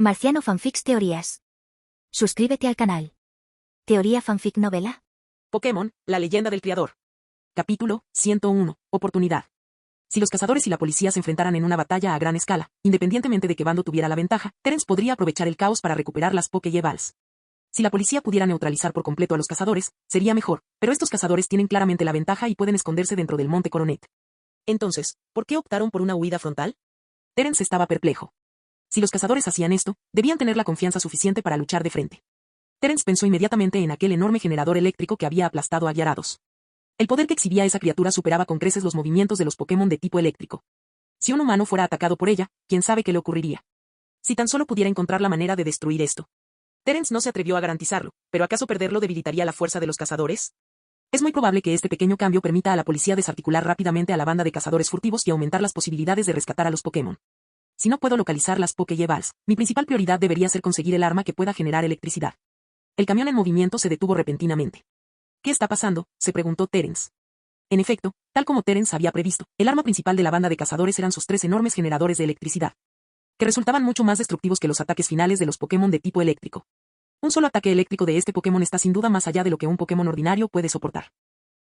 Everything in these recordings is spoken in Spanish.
Marciano Fanfics Teorías. Suscríbete al canal. Teoría Fanfic Novela. Pokémon, la leyenda del criador. Capítulo 101. Oportunidad. Si los cazadores y la policía se enfrentaran en una batalla a gran escala, independientemente de qué bando tuviera la ventaja, Terence podría aprovechar el caos para recuperar las Pokéballs. Si la policía pudiera neutralizar por completo a los cazadores, sería mejor, pero estos cazadores tienen claramente la ventaja y pueden esconderse dentro del Monte Coronet. Entonces, ¿por qué optaron por una huida frontal? Terence estaba perplejo. Si los cazadores hacían esto, debían tener la confianza suficiente para luchar de frente. Terence pensó inmediatamente en aquel enorme generador eléctrico que había aplastado a Gyarados. El poder que exhibía esa criatura superaba con creces los movimientos de los Pokémon de tipo eléctrico. Si un humano fuera atacado por ella, quién sabe qué le ocurriría. Si tan solo pudiera encontrar la manera de destruir esto. Terence no se atrevió a garantizarlo, pero ¿acaso perderlo debilitaría la fuerza de los cazadores? Es muy probable que este pequeño cambio permita a la policía desarticular rápidamente a la banda de cazadores furtivos y aumentar las posibilidades de rescatar a los Pokémon. Si no puedo localizar las Pokéballs, mi principal prioridad debería ser conseguir el arma que pueda generar electricidad. El camión en movimiento se detuvo repentinamente. ¿Qué está pasando?, se preguntó Terence. En efecto, tal como Terence había previsto, el arma principal de la banda de cazadores eran sus 3 enormes generadores de electricidad, que resultaban mucho más destructivos que los ataques finales de los Pokémon de tipo eléctrico. Un solo ataque eléctrico de este Pokémon está sin duda más allá de lo que un Pokémon ordinario puede soportar.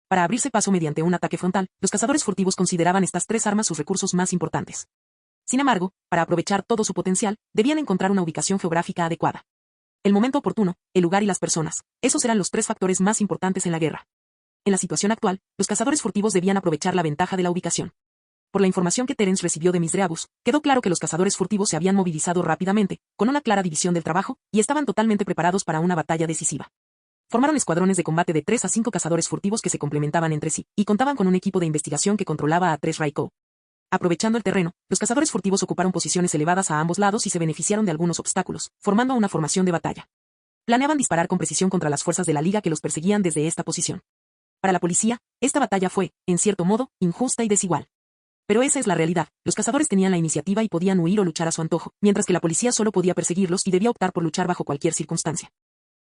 Para abrirse paso mediante un ataque frontal, los cazadores furtivos consideraban estas 3 armas sus recursos más importantes. Sin embargo, para aprovechar todo su potencial, debían encontrar una ubicación geográfica adecuada. El momento oportuno, el lugar y las personas, esos eran los 3 factores más importantes en la guerra. En la situación actual, los cazadores furtivos debían aprovechar la ventaja de la ubicación. Por la información que Terence recibió de Misdreavus, quedó claro que los cazadores furtivos se habían movilizado rápidamente, con una clara división del trabajo, y estaban totalmente preparados para una batalla decisiva. Formaron escuadrones de combate de 3 a 5 cazadores furtivos que se complementaban entre sí, y contaban con un equipo de investigación que controlaba a 3 Raikou. Aprovechando el terreno, los cazadores furtivos ocuparon posiciones elevadas a ambos lados y se beneficiaron de algunos obstáculos, formando una formación de batalla. Planeaban disparar con precisión contra las fuerzas de la Liga que los perseguían desde esta posición. Para la policía, esta batalla fue, en cierto modo, injusta y desigual. Pero esa es la realidad, los cazadores tenían la iniciativa y podían huir o luchar a su antojo, mientras que la policía solo podía perseguirlos y debía optar por luchar bajo cualquier circunstancia.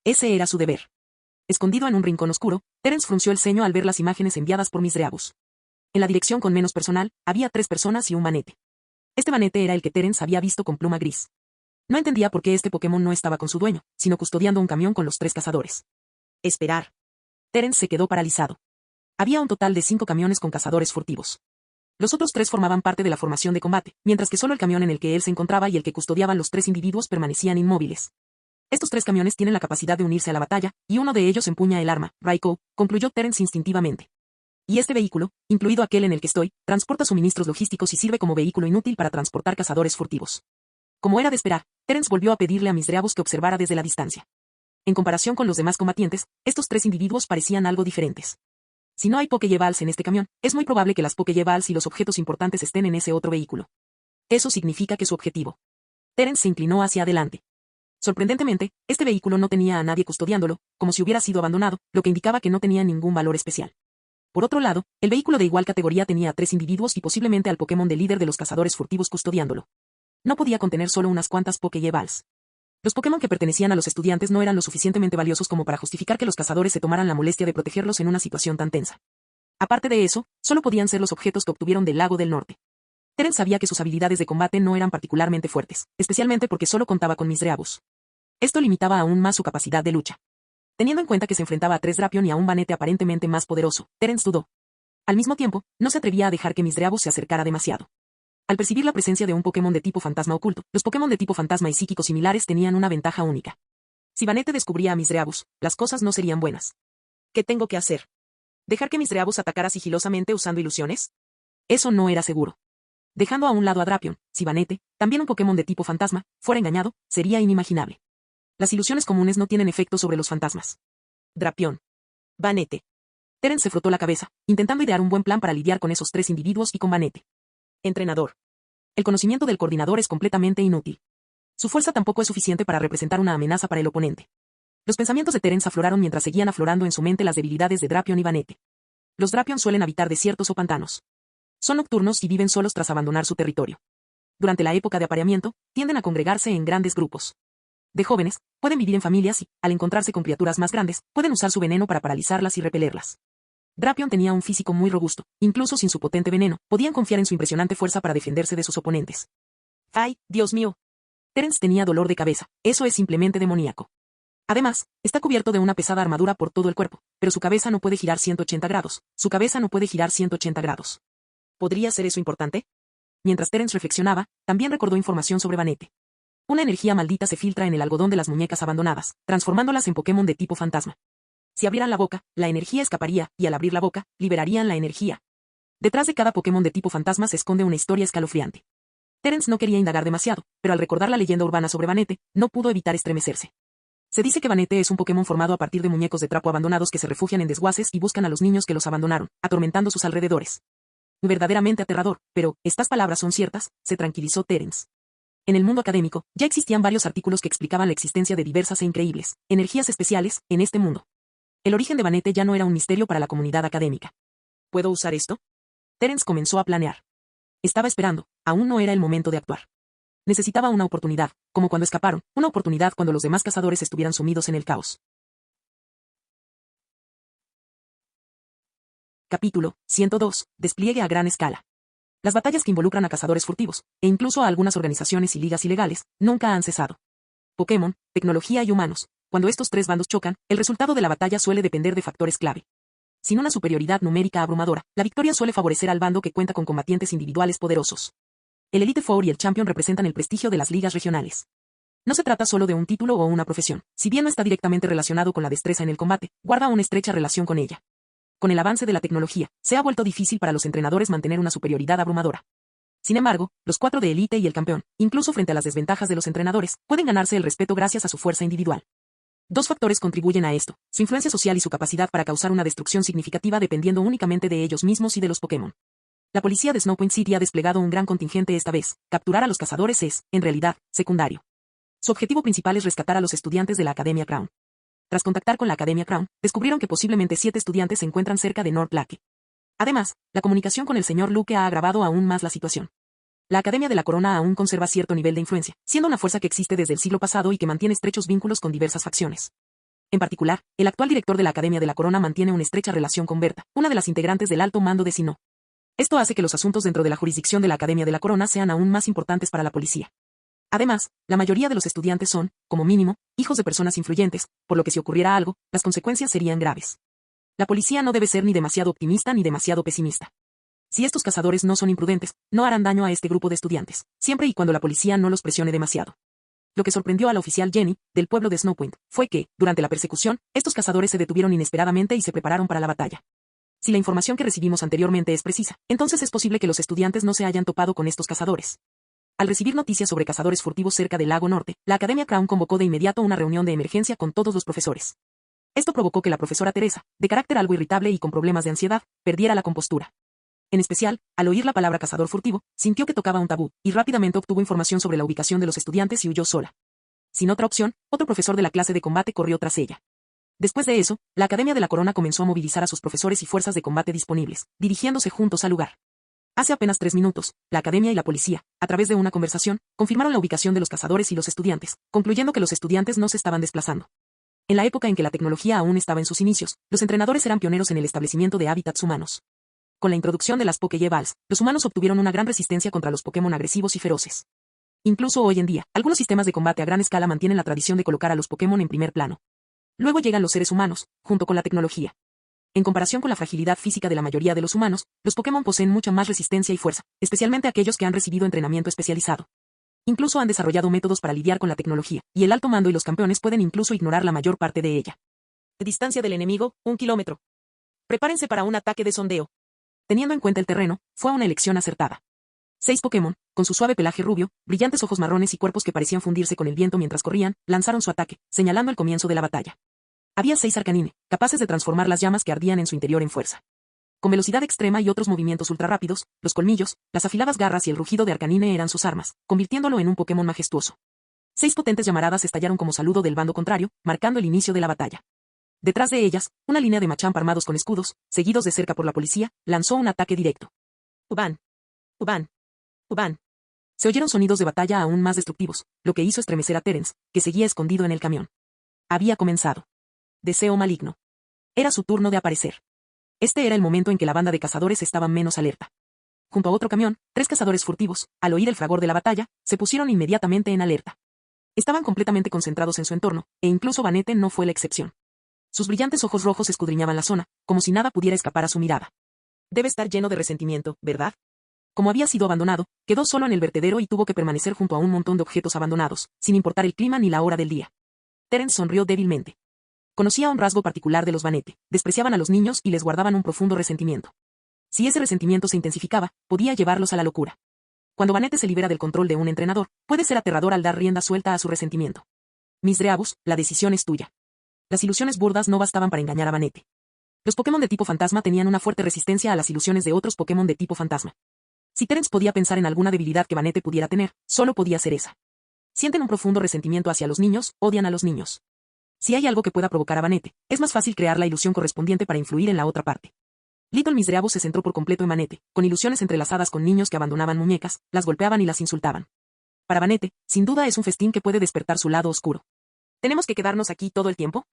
Ese era su deber. Escondido en un rincón oscuro, Terence frunció el ceño al ver las imágenes enviadas por Misdreavus. En la dirección con menos personal, había 3 personas y un manete. Este manete era el que Terence había visto con pluma gris. No entendía por qué este Pokémon no estaba con su dueño, sino custodiando un camión con los 3 cazadores. Esperar. Terence se quedó paralizado. Había un total de 5 camiones con cazadores furtivos. Los otros 3 formaban parte de la formación de combate, mientras que solo el camión en el que él se encontraba y el que custodiaban los 3 individuos permanecían inmóviles. Estos 3 camiones tienen la capacidad de unirse a la batalla, y uno de ellos empuña el arma, Raikou, concluyó Terence instintivamente. Y este vehículo, incluido aquel en el que estoy, transporta suministros logísticos y sirve como vehículo inútil para transportar cazadores furtivos. Como era de esperar, Terence volvió a pedirle a Misdreavus que observara desde la distancia. En comparación con los demás combatientes, estos 3 individuos parecían algo diferentes. Si no hay Pokéballs en este camión, es muy probable que las Pokéballs y los objetos importantes estén en ese otro vehículo. Eso significa que su objetivo. Terence se inclinó hacia adelante. Sorprendentemente, este vehículo no tenía a nadie custodiándolo, como si hubiera sido abandonado, lo que indicaba que no tenía ningún valor especial. Por otro lado, el vehículo de igual categoría tenía a 3 individuos y posiblemente al Pokémon de líder de los cazadores furtivos custodiándolo. No podía contener solo unas cuantas Pokéballs. Los Pokémon que pertenecían a los estudiantes no eran lo suficientemente valiosos como para justificar que los cazadores se tomaran la molestia de protegerlos en una situación tan tensa. Aparte de eso, solo podían ser los objetos que obtuvieron del Lago del Norte. Terence sabía que sus habilidades de combate no eran particularmente fuertes, especialmente porque solo contaba con Misdreavus. Esto limitaba aún más su capacidad de lucha. Teniendo en cuenta que se enfrentaba a 3 Drapion y a un Banete aparentemente más poderoso, Terence dudó. Al mismo tiempo, no se atrevía a dejar que Misdreavus se acercara demasiado. Al percibir la presencia de un Pokémon de tipo fantasma oculto, los Pokémon de tipo fantasma y psíquico similares tenían una ventaja única. Si Banete descubría a Misdreavus, las cosas no serían buenas. ¿Qué tengo que hacer? ¿Dejar que Misdreavus atacara sigilosamente usando ilusiones? Eso no era seguro. Dejando a un lado a Drapion, si Banete, también un Pokémon de tipo fantasma, fuera engañado, sería inimaginable. Las ilusiones comunes no tienen efecto sobre los fantasmas. Drapion. Banete. Terence se frotó la cabeza, intentando idear un buen plan para lidiar con esos 3 individuos y con Banete. Entrenador. El conocimiento del coordinador es completamente inútil. Su fuerza tampoco es suficiente para representar una amenaza para el oponente. Los pensamientos de Terence afloraron mientras seguían aflorando en su mente las debilidades de Drapion y Banete. Los Drapion suelen habitar desiertos o pantanos. Son nocturnos y viven solos tras abandonar su territorio. Durante la época de apareamiento, tienden a congregarse en grandes grupos. De jóvenes, pueden vivir en familias y, al encontrarse con criaturas más grandes, pueden usar su veneno para paralizarlas y repelerlas. Drapion tenía un físico muy robusto, incluso sin su potente veneno, podían confiar en su impresionante fuerza para defenderse de sus oponentes. ¡Ay, Dios mío! Terence tenía dolor de cabeza, eso es simplemente demoníaco. Además, está cubierto de una pesada armadura por todo el cuerpo, pero su cabeza no puede girar 180 grados, su cabeza no puede girar 180 grados. ¿Podría ser eso importante? Mientras Terence reflexionaba, también recordó información sobre Vanette. Una energía maldita se filtra en el algodón de las muñecas abandonadas, transformándolas en Pokémon de tipo fantasma. Si abrieran la boca, la energía escaparía, y al abrir la boca, liberarían la energía. Detrás de cada Pokémon de tipo fantasma se esconde una historia escalofriante. Terence no quería indagar demasiado, pero al recordar la leyenda urbana sobre Vanette, no pudo evitar estremecerse. Se dice que Vanette es un Pokémon formado a partir de muñecos de trapo abandonados que se refugian en desguaces y buscan a los niños que los abandonaron, atormentando sus alrededores. Verdaderamente aterrador, pero, ¿estas palabras son ciertas?, se tranquilizó Terence. En el mundo académico, ya existían varios artículos que explicaban la existencia de diversas e increíbles energías especiales en este mundo. El origen de Vanette ya no era un misterio para la comunidad académica. ¿Puedo usar esto? Terence comenzó a planear. Estaba esperando, aún no era el momento de actuar. Necesitaba una oportunidad, como cuando escaparon, una oportunidad cuando los demás cazadores estuvieran sumidos en el caos. Capítulo 102. Despliegue a gran escala. Las batallas que involucran a cazadores furtivos, e incluso a algunas organizaciones y ligas ilegales, nunca han cesado. Pokémon, tecnología y humanos. Cuando estos tres bandos chocan, el resultado de la batalla suele depender de factores clave. Sin una superioridad numérica abrumadora, la victoria suele favorecer al bando que cuenta con combatientes individuales poderosos. El Elite Four y el Champion representan el prestigio de las ligas regionales. No se trata solo de un título o una profesión, si bien no está directamente relacionado con la destreza en el combate, guarda una estrecha relación con ella. Con el avance de la tecnología, se ha vuelto difícil para los entrenadores mantener una superioridad abrumadora. Sin embargo, los cuatro de Elite y el campeón, incluso frente a las desventajas de los entrenadores, pueden ganarse el respeto gracias a su fuerza individual. Dos factores contribuyen a esto, su influencia social y su capacidad para causar una destrucción significativa dependiendo únicamente de ellos mismos y de los Pokémon. La policía de Snowpoint City ha desplegado un gran contingente esta vez. Capturar a los cazadores es, en realidad, secundario. Su objetivo principal es rescatar a los estudiantes de la Academia Crown. Tras contactar con la Academia Crown, descubrieron que posiblemente 7 estudiantes se encuentran cerca de North Lake. Además, la comunicación con el señor Luke ha agravado aún más la situación. La Academia de la Corona aún conserva cierto nivel de influencia, siendo una fuerza que existe desde el siglo pasado y que mantiene estrechos vínculos con diversas facciones. En particular, el actual director de la Academia de la Corona mantiene una estrecha relación con Berta, una de las integrantes del alto mando de Sinnoh. Esto hace que los asuntos dentro de la jurisdicción de la Academia de la Corona sean aún más importantes para la policía. Además, la mayoría de los estudiantes son, como mínimo, hijos de personas influyentes, por lo que si ocurriera algo, las consecuencias serían graves. La policía no debe ser ni demasiado optimista ni demasiado pesimista. Si estos cazadores no son imprudentes, no harán daño a este grupo de estudiantes, siempre y cuando la policía no los presione demasiado. Lo que sorprendió a la oficial Jenny, del pueblo de Snowpoint, fue que, durante la persecución, estos cazadores se detuvieron inesperadamente y se prepararon para la batalla. Si la información que recibimos anteriormente es precisa, entonces es posible que los estudiantes no se hayan topado con estos cazadores. Al recibir noticias sobre cazadores furtivos cerca del lago norte, la Academia Crown convocó de inmediato una reunión de emergencia con todos los profesores. Esto provocó que la profesora Teresa, de carácter algo irritable y con problemas de ansiedad, perdiera la compostura. En especial, al oír la palabra cazador furtivo, sintió que tocaba un tabú, y rápidamente obtuvo información sobre la ubicación de los estudiantes y huyó sola. Sin otra opción, otro profesor de la clase de combate corrió tras ella. Después de eso, la Academia de la Corona comenzó a movilizar a sus profesores y fuerzas de combate disponibles, dirigiéndose juntos al lugar. Hace apenas 3 minutos, la Academia y la policía, a través de una conversación, confirmaron la ubicación de los cazadores y los estudiantes, concluyendo que los estudiantes no se estaban desplazando. En la época en que la tecnología aún estaba en sus inicios, los entrenadores eran pioneros en el establecimiento de hábitats humanos. Con la introducción de las Pokéballs, los humanos obtuvieron una gran resistencia contra los Pokémon agresivos y feroces. Incluso hoy en día, algunos sistemas de combate a gran escala mantienen la tradición de colocar a los Pokémon en primer plano. Luego llegan los seres humanos, junto con la tecnología. En comparación con la fragilidad física de la mayoría de los humanos, los Pokémon poseen mucha más resistencia y fuerza, especialmente aquellos que han recibido entrenamiento especializado. Incluso han desarrollado métodos para lidiar con la tecnología, y el alto mando y los campeones pueden incluso ignorar la mayor parte de ella. De distancia del enemigo, 1 kilómetro. Prepárense para un ataque de sondeo. Teniendo en cuenta el terreno, fue una elección acertada. 6 Pokémon, con su suave pelaje rubio, brillantes ojos marrones y cuerpos que parecían fundirse con el viento mientras corrían, lanzaron su ataque, señalando el comienzo de la batalla. Había 6 Arcanine, capaces de transformar las llamas que ardían en su interior en fuerza. Con velocidad extrema y otros movimientos ultrarrápidos, los colmillos, las afiladas garras y el rugido de Arcanine eran sus armas, convirtiéndolo en un Pokémon majestuoso. 6 potentes llamaradas estallaron como saludo del bando contrario, marcando el inicio de la batalla. Detrás de ellas, una línea de Machamp armados con escudos, seguidos de cerca por la policía, lanzó un ataque directo. Uban. Uban. Uban. Se oyeron sonidos de batalla aún más destructivos, lo que hizo estremecer a Terence, que seguía escondido en el camión. Había comenzado. Deseo maligno. Era su turno de aparecer. Este era el momento en que la banda de cazadores estaba menos alerta. Junto a otro camión, 3 cazadores furtivos, al oír el fragor de la batalla, se pusieron inmediatamente en alerta. Estaban completamente concentrados en su entorno, e incluso Vanette no fue la excepción. Sus brillantes ojos rojos escudriñaban la zona, como si nada pudiera escapar a su mirada. Debe estar lleno de resentimiento, ¿verdad? Como había sido abandonado, quedó solo en el vertedero y tuvo que permanecer junto a un montón de objetos abandonados, sin importar el clima ni la hora del día. Terence sonrió débilmente. Conocía un rasgo particular de los Vanette: despreciaban a los niños y les guardaban un profundo resentimiento. Si ese resentimiento se intensificaba, podía llevarlos a la locura. Cuando Vanette se libera del control de un entrenador, puede ser aterrador al dar rienda suelta a su resentimiento. Miss Dreabus, la decisión es tuya. Las ilusiones burdas no bastaban para engañar a Vanette. Los Pokémon de tipo fantasma tenían una fuerte resistencia a las ilusiones de otros Pokémon de tipo fantasma. Si Terence podía pensar en alguna debilidad que Vanette pudiera tener, solo podía ser esa. Sienten un profundo resentimiento hacia los niños, odian a los niños. Si hay algo que pueda provocar a Vanette, es más fácil crear la ilusión correspondiente para influir en la otra parte. Little Miss Dreabus se centró por completo en Vanette, con ilusiones entrelazadas con niños que abandonaban muñecas, las golpeaban y las insultaban. Para Vanette, sin duda es un festín que puede despertar su lado oscuro. ¿Tenemos que quedarnos aquí todo el tiempo?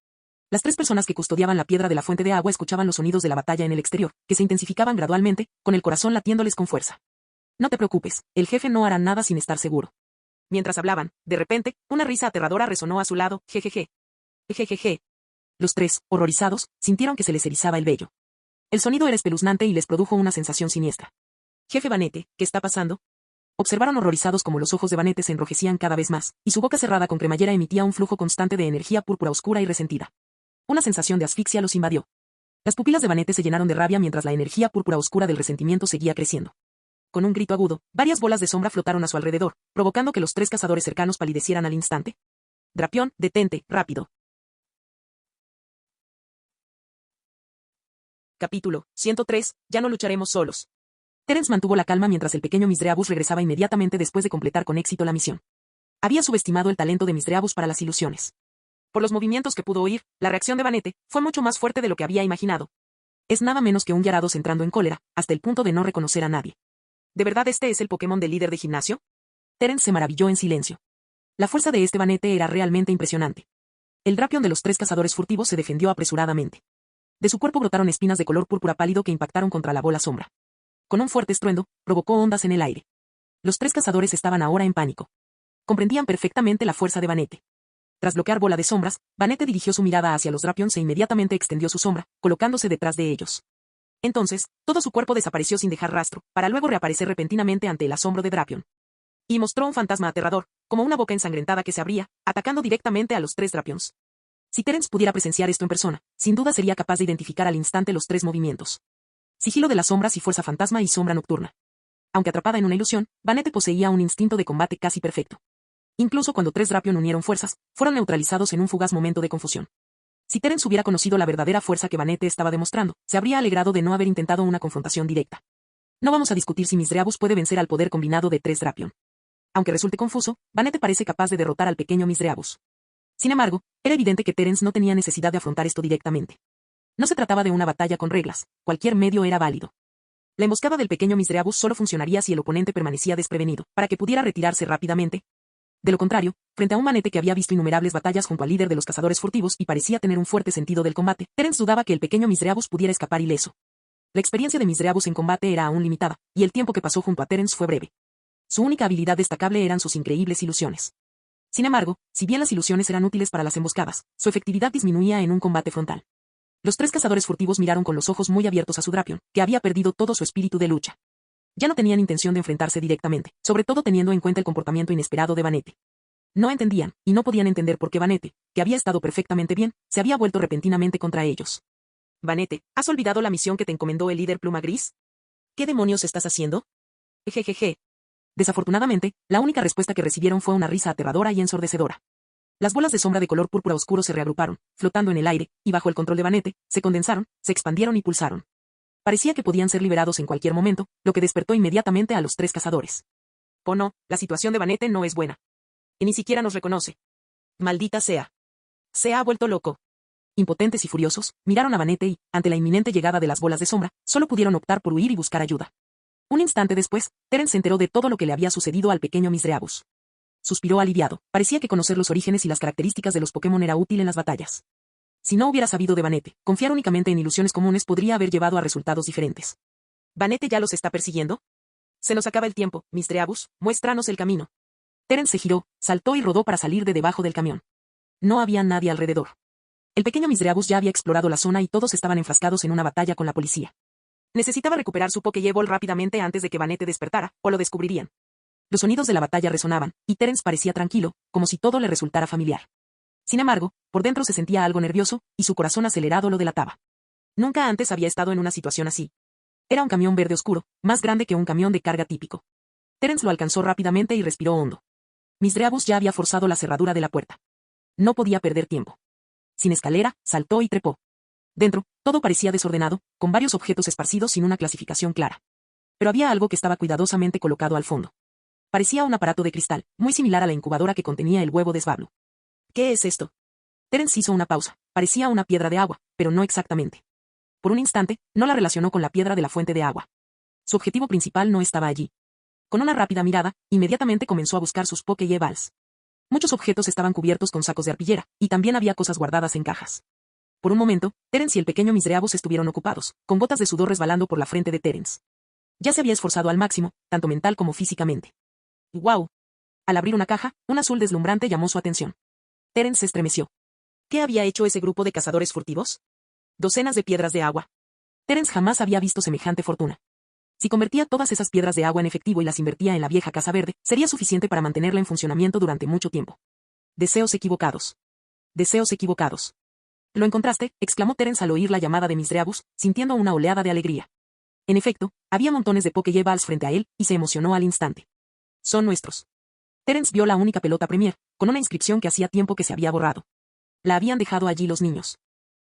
Las 3 personas que custodiaban la piedra de la fuente de agua escuchaban los sonidos de la batalla en el exterior, que se intensificaban gradualmente, con el corazón latiéndoles con fuerza. No te preocupes, el jefe no hará nada sin estar seguro. Mientras hablaban, de repente, una risa aterradora resonó a su lado, jejeje. Jejeje. Los 3, horrorizados, sintieron que se les erizaba el vello. El sonido era espeluznante y les produjo una sensación siniestra. Jefe Vanette, ¿qué está pasando? Observaron horrorizados como los ojos de Vanette se enrojecían cada vez más, y su boca cerrada con cremallera emitía un flujo constante de energía púrpura oscura y resentida. Una sensación de asfixia los invadió. Las pupilas de Vanette se llenaron de rabia mientras la energía púrpura oscura del resentimiento seguía creciendo. Con un grito agudo, varias bolas de sombra flotaron a su alrededor, provocando que los 3 cazadores cercanos palidecieran al instante. Drapión, detente, rápido. Capítulo 103, ya no lucharemos solos. Terence mantuvo la calma mientras el pequeño Miss Dreabus regresaba inmediatamente después de completar con éxito la misión. Había subestimado el talento de Miss Dreabus para las ilusiones. Por los movimientos que pudo oír, la reacción de Vanette fue mucho más fuerte de lo que había imaginado. Es nada menos que un Gyarados entrando en cólera, hasta el punto de no reconocer a nadie. ¿De verdad este es el Pokémon del líder de gimnasio? Terence se maravilló en silencio. La fuerza de este Vanette era realmente impresionante. El Drapion de los 3 cazadores furtivos se defendió apresuradamente. De su cuerpo brotaron espinas de color púrpura pálido que impactaron contra la bola sombra. Con un fuerte estruendo, provocó ondas en el aire. Los 3 cazadores estaban ahora en pánico. Comprendían perfectamente la fuerza de Vanette. Tras bloquear bola de sombras, Vanette dirigió su mirada hacia los Drapions e inmediatamente extendió su sombra, colocándose detrás de ellos. Entonces, todo su cuerpo desapareció sin dejar rastro, para luego reaparecer repentinamente ante el asombro de Drapion. Y mostró un fantasma aterrador, como una boca ensangrentada que se abría, atacando directamente a los 3 Drapions. Si Terence pudiera presenciar esto en persona, sin duda sería capaz de identificar al instante los 3 movimientos. Sigilo de las sombras y fuerza fantasma y sombra nocturna. Aunque atrapada en una ilusión, Vanette poseía un instinto de combate casi perfecto. Incluso cuando 3 Drapion unieron fuerzas, fueron neutralizados en un fugaz momento de confusión. Si Terence hubiera conocido la verdadera fuerza que Vanette estaba demostrando, se habría alegrado de no haber intentado una confrontación directa. No vamos a discutir si Miss Dreabus puede vencer al poder combinado de 3 Drapion. Aunque resulte confuso, Vanette parece capaz de derrotar al pequeño Miss Dreabus. Sin embargo, era evidente que Terence no tenía necesidad de afrontar esto directamente. No se trataba de una batalla con reglas, cualquier medio era válido. La emboscada del pequeño Miss Dreabus solo funcionaría si el oponente permanecía desprevenido, para que pudiera retirarse rápidamente. De lo contrario, frente a un Vanette que había visto innumerables batallas junto al líder de los cazadores furtivos y parecía tener un fuerte sentido del combate, Terence dudaba que el pequeño Miss Dreabus pudiera escapar ileso. La experiencia de Miss Dreabus en combate era aún limitada, y el tiempo que pasó junto a Terence fue breve. Su única habilidad destacable eran sus increíbles ilusiones. Sin embargo, si bien las ilusiones eran útiles para las emboscadas, su efectividad disminuía en un combate frontal. Los 3 cazadores furtivos miraron con los ojos muy abiertos a su Drapion, que había perdido todo su espíritu de lucha. Ya no tenían intención de enfrentarse directamente, sobre todo teniendo en cuenta el comportamiento inesperado de Vanette. No entendían, y no podían entender por qué Vanette, que había estado perfectamente bien, se había vuelto repentinamente contra ellos. Vanette, ¿has olvidado la misión que te encomendó el líder Pluma Gris? ¿Qué demonios estás haciendo? Jejeje. Desafortunadamente, la única respuesta que recibieron fue una risa aterradora y ensordecedora. Las bolas de sombra de color púrpura oscuro se reagruparon, flotando en el aire, y bajo el control de Vanette, se condensaron, se expandieron y pulsaron. Parecía que podían ser liberados en cualquier momento, lo que despertó inmediatamente a los 3 cazadores. Oh no, la situación de Vanette no es buena. Y ni siquiera nos reconoce. Maldita sea. Se ha vuelto loco. Impotentes y furiosos, miraron a Vanette y, ante la inminente llegada de las bolas de sombra, solo pudieron optar por huir y buscar ayuda. Un instante después, Terence se enteró de todo lo que le había sucedido al pequeño Miss Dreabus. Suspiró aliviado, parecía que conocer los orígenes y las características de los Pokémon era útil en las batallas. Si no hubiera sabido de Vanette, confiar únicamente en ilusiones comunes podría haber llevado a resultados diferentes. ¿Vanette ya los está persiguiendo? Se nos acaba el tiempo, Miss Dreabus, muéstranos el camino. Terence se giró, saltó y rodó para salir de debajo del camión. No había nadie alrededor. El pequeño Misdreavus ya había explorado la zona y todos estaban enfrascados en una batalla con la policía. Necesitaba recuperar su Pokéball rápidamente antes de que Vanette despertara, o lo descubrirían. Los sonidos de la batalla resonaban, y Terence parecía tranquilo, como si todo le resultara familiar. Sin embargo, por dentro se sentía algo nervioso, y su corazón acelerado lo delataba. Nunca antes había estado en una situación así. Era un camión verde oscuro, más grande que un camión de carga típico. Terence lo alcanzó rápidamente y respiró hondo. Misdreavus ya había forzado la cerradura de la puerta. No podía perder tiempo. Sin escalera, saltó y trepó. Dentro, todo parecía desordenado, con varios objetos esparcidos sin una clasificación clara. Pero había algo que estaba cuidadosamente colocado al fondo. Parecía un aparato de cristal, muy similar a la incubadora que contenía el huevo de Svablu. ¿Qué es esto? Terence hizo una pausa. Parecía una piedra de agua, pero no exactamente. Por un instante, no la relacionó con la piedra de la fuente de agua. Su objetivo principal no estaba allí. Con una rápida mirada, inmediatamente comenzó a buscar sus Pokéballs. Muchos objetos estaban cubiertos con sacos de arpillera, y también había cosas guardadas en cajas. Por un momento, Terence y el pequeño Misdreavus estuvieron ocupados, con gotas de sudor resbalando por la frente de Terence. Ya se había esforzado al máximo, tanto mental como físicamente. ¡Guau! Al abrir una caja, un azul deslumbrante llamó su atención. Terence se estremeció. ¿Qué había hecho ese grupo de cazadores furtivos? Docenas de piedras de agua. Terence jamás había visto semejante fortuna. Si convertía todas esas piedras de agua en efectivo y las invertía en la vieja casa verde, sería suficiente para mantenerla en funcionamiento durante mucho tiempo. Deseos equivocados. Deseos equivocados. ¿Lo encontraste?, exclamó Terence al oír la llamada de Misdreavus, sintiendo una oleada de alegría. En efecto, había montones de Pokéballs frente a él, y se emocionó al instante. Son nuestros. Terence vio la única pelota Premier, con una inscripción que hacía tiempo que se había borrado. La habían dejado allí los niños.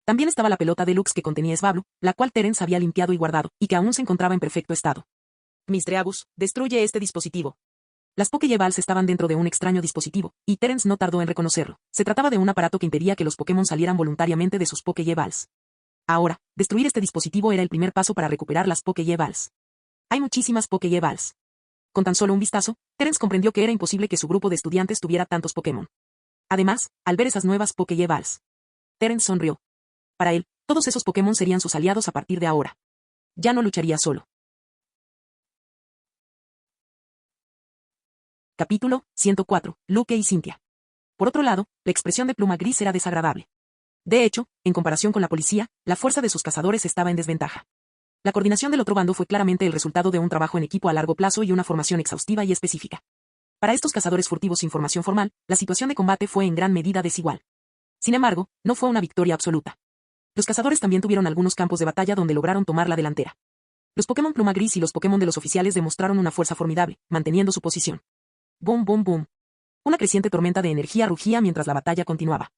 También estaba la pelota Deluxe que contenía Svablu, la cual Terence había limpiado y guardado, y que aún se encontraba en perfecto estado. Misdreavus, destruye este dispositivo. Las Pokéballs estaban dentro de un extraño dispositivo, y Terence no tardó en reconocerlo. Se trataba de un aparato que impedía que los Pokémon salieran voluntariamente de sus Pokéballs. Ahora, destruir este dispositivo era el primer paso para recuperar las Pokéballs. Hay muchísimas Pokéballs. Con tan solo un vistazo, Terence comprendió que era imposible que su grupo de estudiantes tuviera tantos Pokémon. Además, al ver esas nuevas Pokéballs, Terence sonrió. Para él, todos esos Pokémon serían sus aliados a partir de ahora. Ya no lucharía solo. Capítulo 104. Luke y Cynthia. Por otro lado, la expresión de Pluma Gris era desagradable. De hecho, en comparación con la policía, la fuerza de sus cazadores estaba en desventaja. La coordinación del otro bando fue claramente el resultado de un trabajo en equipo a largo plazo y una formación exhaustiva y específica. Para estos cazadores furtivos sin formación formal, la situación de combate fue en gran medida desigual. Sin embargo, no fue una victoria absoluta. Los cazadores también tuvieron algunos campos de batalla donde lograron tomar la delantera. Los Pokémon Pluma Gris y los Pokémon de los oficiales demostraron una fuerza formidable, manteniendo su posición. Boom, boom, boom. Una creciente tormenta de energía rugía mientras la batalla continuaba.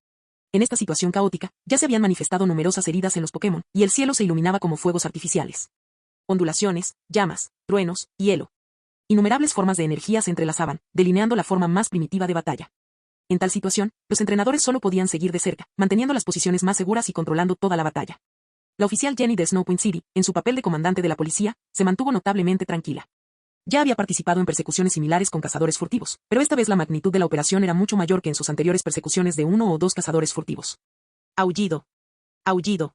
En esta situación caótica, ya se habían manifestado numerosas heridas en los Pokémon, y el cielo se iluminaba como fuegos artificiales. Ondulaciones, llamas, truenos, hielo. Innumerables formas de energía se entrelazaban, delineando la forma más primitiva de batalla. En tal situación, los entrenadores solo podían seguir de cerca, manteniendo las posiciones más seguras y controlando toda la batalla. La oficial Jenny de Snow Point City, en su papel de comandante de la policía, se mantuvo notablemente tranquila. Ya había participado en persecuciones similares con cazadores furtivos, pero esta vez la magnitud de la operación era mucho mayor que en sus anteriores persecuciones de 1 o 2 cazadores furtivos. Aullido. Aullido.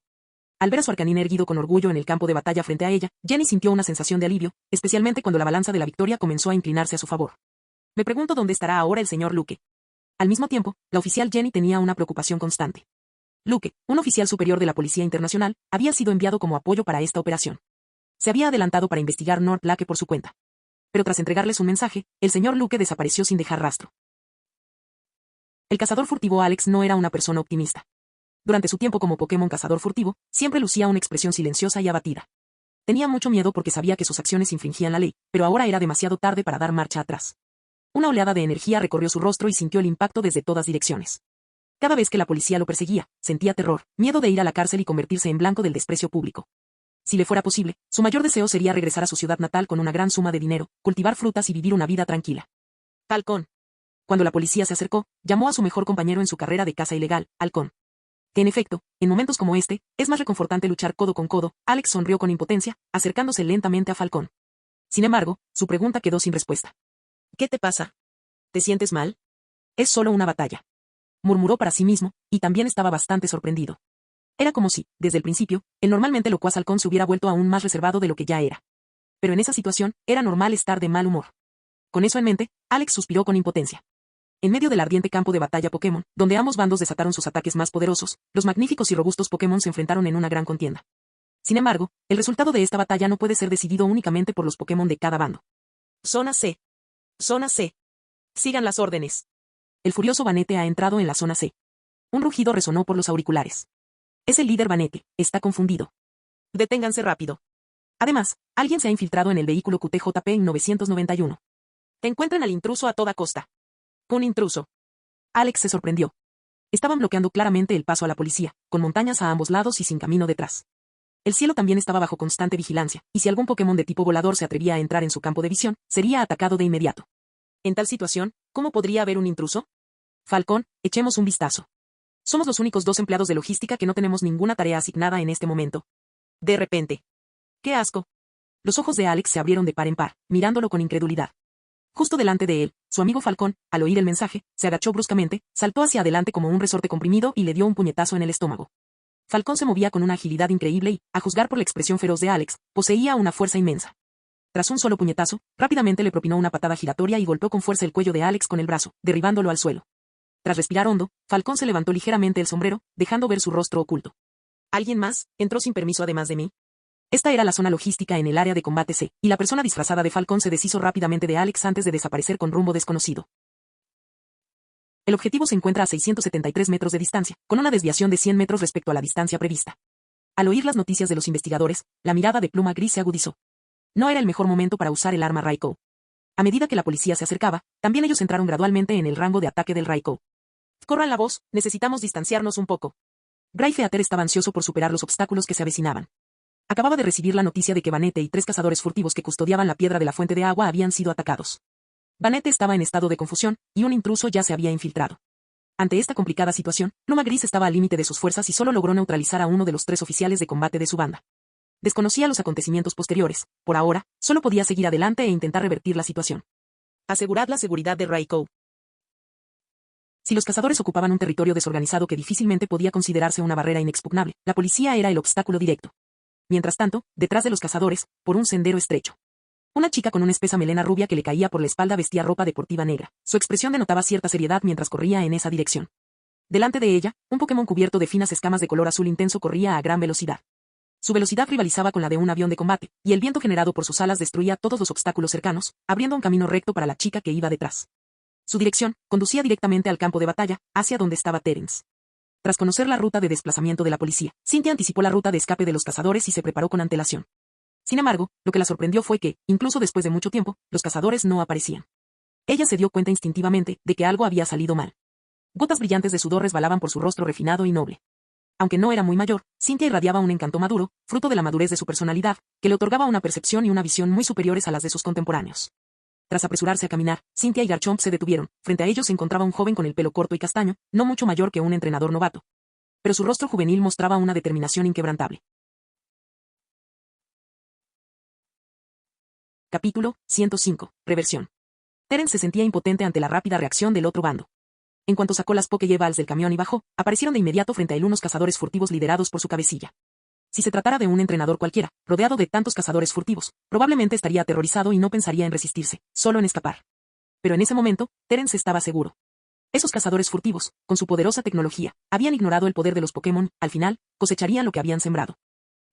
Al ver a su Arcanine erguido con orgullo en el campo de batalla frente a ella, Jenny sintió una sensación de alivio, especialmente cuando la balanza de la victoria comenzó a inclinarse a su favor. Me pregunto dónde estará ahora el señor Luke. Al mismo tiempo, la oficial Jenny tenía una preocupación constante. Luke, un oficial superior de la Policía Internacional, había sido enviado como apoyo para esta operación. Se había adelantado para investigar North Lake por su cuenta. Pero tras entregarles un mensaje, el señor Luke desapareció sin dejar rastro. El cazador furtivo Alex no era una persona optimista. Durante su tiempo como Pokémon cazador furtivo, siempre lucía una expresión silenciosa y abatida. Tenía mucho miedo porque sabía que sus acciones infringían la ley, pero ahora era demasiado tarde para dar marcha atrás. Una oleada de energía recorrió su rostro y sintió el impacto desde todas direcciones. Cada vez que la policía lo perseguía, sentía terror, miedo de ir a la cárcel y convertirse en blanco del desprecio público. Si le fuera posible, su mayor deseo sería regresar a su ciudad natal con una gran suma de dinero, cultivar frutas y vivir una vida tranquila. Halcón. Cuando la policía se acercó, llamó a su mejor compañero en su carrera de caza ilegal, Halcón. Que en efecto, en momentos como este, es más reconfortante luchar codo con codo. Alex sonrió con impotencia, acercándose lentamente a Falcón. Sin embargo, su pregunta quedó sin respuesta. ¿Qué te pasa? ¿Te sientes mal? Es solo una batalla. Murmuró para sí mismo, y también estaba bastante sorprendido. Era como si, desde el principio, el normalmente locuaz Halcón se hubiera vuelto aún más reservado de lo que ya era. Pero en esa situación, era normal estar de mal humor. Con eso en mente, Alex suspiró con impotencia. En medio del ardiente campo de batalla Pokémon, donde ambos bandos desataron sus ataques más poderosos, los magníficos y robustos Pokémon se enfrentaron en una gran contienda. Sin embargo, el resultado de esta batalla no puede ser decidido únicamente por los Pokémon de cada bando. Zona C. Zona C. Sigan las órdenes. El furioso Banete ha entrado en la zona C. Un rugido resonó por los auriculares. Es el líder Banete, está confundido. Deténganse rápido. Además, alguien se ha infiltrado en el vehículo QTJP en 991. Encuentren al intruso a toda costa. Un intruso. Alex se sorprendió. Estaban bloqueando claramente el paso a la policía, con montañas a ambos lados y sin camino detrás. El cielo también estaba bajo constante vigilancia, y si algún Pokémon de tipo volador se atrevía a entrar en su campo de visión, sería atacado de inmediato. En tal situación, ¿cómo podría haber un intruso? Falcón, echemos un vistazo. Somos los únicos 2 empleados de logística que no tenemos ninguna tarea asignada en este momento. De repente. ¡Qué asco! Los ojos de Alex se abrieron de par en par, mirándolo con incredulidad. Justo delante de él, su amigo Falcón, al oír el mensaje, se agachó bruscamente, saltó hacia adelante como un resorte comprimido y le dio un puñetazo en el estómago. Falcón se movía con una agilidad increíble y, a juzgar por la expresión feroz de Alex, poseía una fuerza inmensa. Tras un solo puñetazo, rápidamente le propinó una patada giratoria y golpeó con fuerza el cuello de Alex con el brazo, derribándolo al suelo. Tras respirar hondo, Falcón se levantó ligeramente el sombrero, dejando ver su rostro oculto. ¿Alguien más entró sin permiso además de mí? Esta era la zona logística en el área de combate C, y la persona disfrazada de Falcón se deshizo rápidamente de Alex antes de desaparecer con rumbo desconocido. El objetivo se encuentra a 673 metros de distancia, con una desviación de 100 metros respecto a la distancia prevista. Al oír las noticias de los investigadores, la mirada de Pluma Gris se agudizó. No era el mejor momento para usar el arma Raikou. A medida que la policía se acercaba, también ellos entraron gradualmente en el rango de ataque del Raikou. Corran la voz, necesitamos distanciarnos un poco. Greyfeather estaba ansioso por superar los obstáculos que se avecinaban. Acababa de recibir la noticia de que Banete y 3 cazadores furtivos que custodiaban la piedra de la fuente de agua habían sido atacados. Banete estaba en estado de confusión, y un intruso ya se había infiltrado. Ante esta complicada situación, Pluma Gris estaba al límite de sus fuerzas y solo logró neutralizar a uno de los 3 oficiales de combate de su banda. Desconocía los acontecimientos posteriores, por ahora, solo podía seguir adelante e intentar revertir la situación. Asegurad la seguridad de Raikou. Si los cazadores ocupaban un territorio desorganizado que difícilmente podía considerarse una barrera inexpugnable, la policía era el obstáculo directo. Mientras tanto, detrás de los cazadores, por un sendero estrecho. Una chica con una espesa melena rubia que le caía por la espalda vestía ropa deportiva negra. Su expresión denotaba cierta seriedad mientras corría en esa dirección. Delante de ella, un Pokémon cubierto de finas escamas de color azul intenso corría a gran velocidad. Su velocidad rivalizaba con la de un avión de combate, y el viento generado por sus alas destruía todos los obstáculos cercanos, abriendo un camino recto para la chica que iba detrás. Su dirección conducía directamente al campo de batalla, hacia donde estaba Terence. Tras conocer la ruta de desplazamiento de la policía, Cynthia anticipó la ruta de escape de los cazadores y se preparó con antelación. Sin embargo, lo que la sorprendió fue que, incluso después de mucho tiempo, los cazadores no aparecían. Ella se dio cuenta instintivamente de que algo había salido mal. Gotas brillantes de sudor resbalaban por su rostro refinado y noble. Aunque no era muy mayor, Cynthia irradiaba un encanto maduro, fruto de la madurez de su personalidad, que le otorgaba una percepción y una visión muy superiores a las de sus contemporáneos. Tras apresurarse a caminar, Cynthia y Garchomp se detuvieron. Frente a ellos se encontraba un joven con el pelo corto y castaño, no mucho mayor que un entrenador novato. Pero su rostro juvenil mostraba una determinación inquebrantable. Capítulo 105. Reversión. Terence se sentía impotente ante la rápida reacción del otro bando. En cuanto sacó las Pokéballs del camión y bajó, aparecieron de inmediato frente a él unos cazadores furtivos liderados por su cabecilla. Si se tratara de un entrenador cualquiera, rodeado de tantos cazadores furtivos, probablemente estaría aterrorizado y no pensaría en resistirse, solo en escapar. Pero en ese momento, Terence estaba seguro. Esos cazadores furtivos, con su poderosa tecnología, habían ignorado el poder de los Pokémon, al final, cosecharían lo que habían sembrado.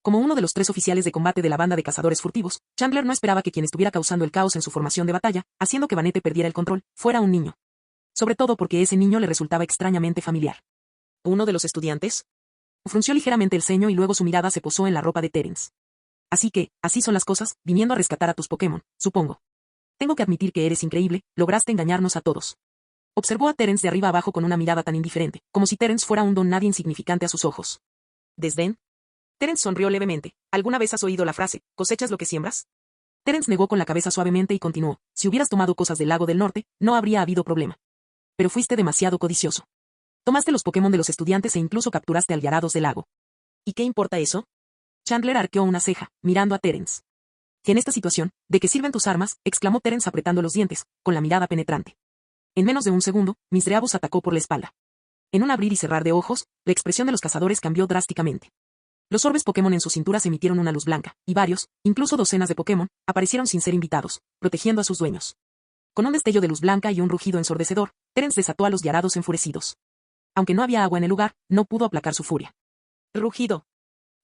Como uno de los 3 oficiales de combate de la banda de cazadores furtivos, Chandler no esperaba que quien estuviera causando el caos en su formación de batalla, haciendo que Banete perdiera el control, fuera un niño. Sobre todo porque ese niño le resultaba extrañamente familiar. ¿Uno de los estudiantes? Frunció ligeramente el ceño y luego su mirada se posó en la ropa de Terence. Así que, así son las cosas, viniendo a rescatar a tus Pokémon, supongo. Tengo que admitir que eres increíble, lograste engañarnos a todos. Observó a Terence de arriba abajo con una mirada tan indiferente, como si Terence fuera un don nadie insignificante a sus ojos. ¿Desdén? Terence sonrió levemente. ¿Alguna vez has oído la frase, cosechas lo que siembras? Terence negó con la cabeza suavemente y continuó. Si hubieras tomado cosas del lago del norte, no habría habido problema. Pero fuiste demasiado codicioso. Tomaste los Pokémon de los estudiantes e incluso capturaste al Gyarados del lago. ¿Y qué importa eso? Chandler arqueó una ceja, mirando a Terence. Que en esta situación, ¿de qué sirven tus armas?, exclamó Terence apretando los dientes, con la mirada penetrante. En menos de un segundo, Misdreavus atacó por la espalda. En un abrir y cerrar de ojos, la expresión de los cazadores cambió drásticamente. Los orbes Pokémon en sus cinturas emitieron una luz blanca, y varios, incluso docenas de Pokémon, aparecieron sin ser invitados, protegiendo a sus dueños. Con un destello de luz blanca y un rugido ensordecedor, Terence desató a los yarados enfurecidos. Aunque no había agua en el lugar, no pudo aplacar su furia. Rugido.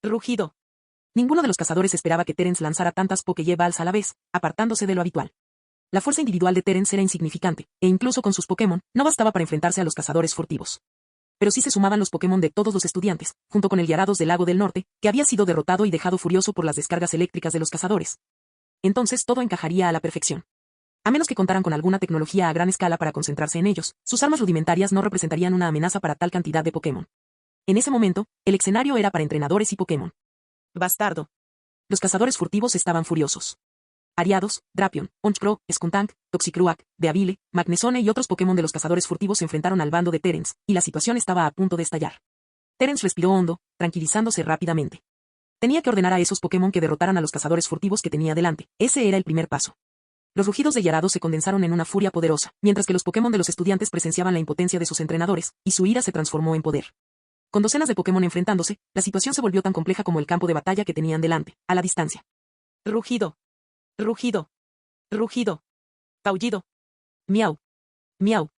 Rugido. Ninguno de los cazadores esperaba que Terence lanzara tantas Pokéballs a la vez, apartándose de lo habitual. La fuerza individual de Terence era insignificante, e incluso con sus Pokémon, no bastaba para enfrentarse a los cazadores furtivos. Pero sí se sumaban los Pokémon de todos los estudiantes, junto con el Gyarados del Lago del Norte, que había sido derrotado y dejado furioso por las descargas eléctricas de los cazadores. Entonces todo encajaría a la perfección. A menos que contaran con alguna tecnología a gran escala para concentrarse en ellos, sus armas rudimentarias no representarían una amenaza para tal cantidad de Pokémon. En ese momento, el escenario era para entrenadores y Pokémon. Bastardo. Los cazadores furtivos estaban furiosos. Ariados, Drapion, Honchkrow, Skuntank, Toxicruak, Deavile, Magnesone y otros Pokémon de los cazadores furtivos se enfrentaron al bando de Terence, y la situación estaba a punto de estallar. Terence respiró hondo, tranquilizándose rápidamente. Tenía que ordenar a esos Pokémon que derrotaran a los cazadores furtivos que tenía delante. Ese era el primer paso. Los rugidos de Gyarados se condensaron en una furia poderosa, mientras que los Pokémon de los estudiantes presenciaban la impotencia de sus entrenadores, y su ira se transformó en poder. Con docenas de Pokémon enfrentándose, la situación se volvió tan compleja como el campo de batalla que tenían delante, a la distancia. Rugido. Rugido. Rugido. Aullido. Miau. Miau.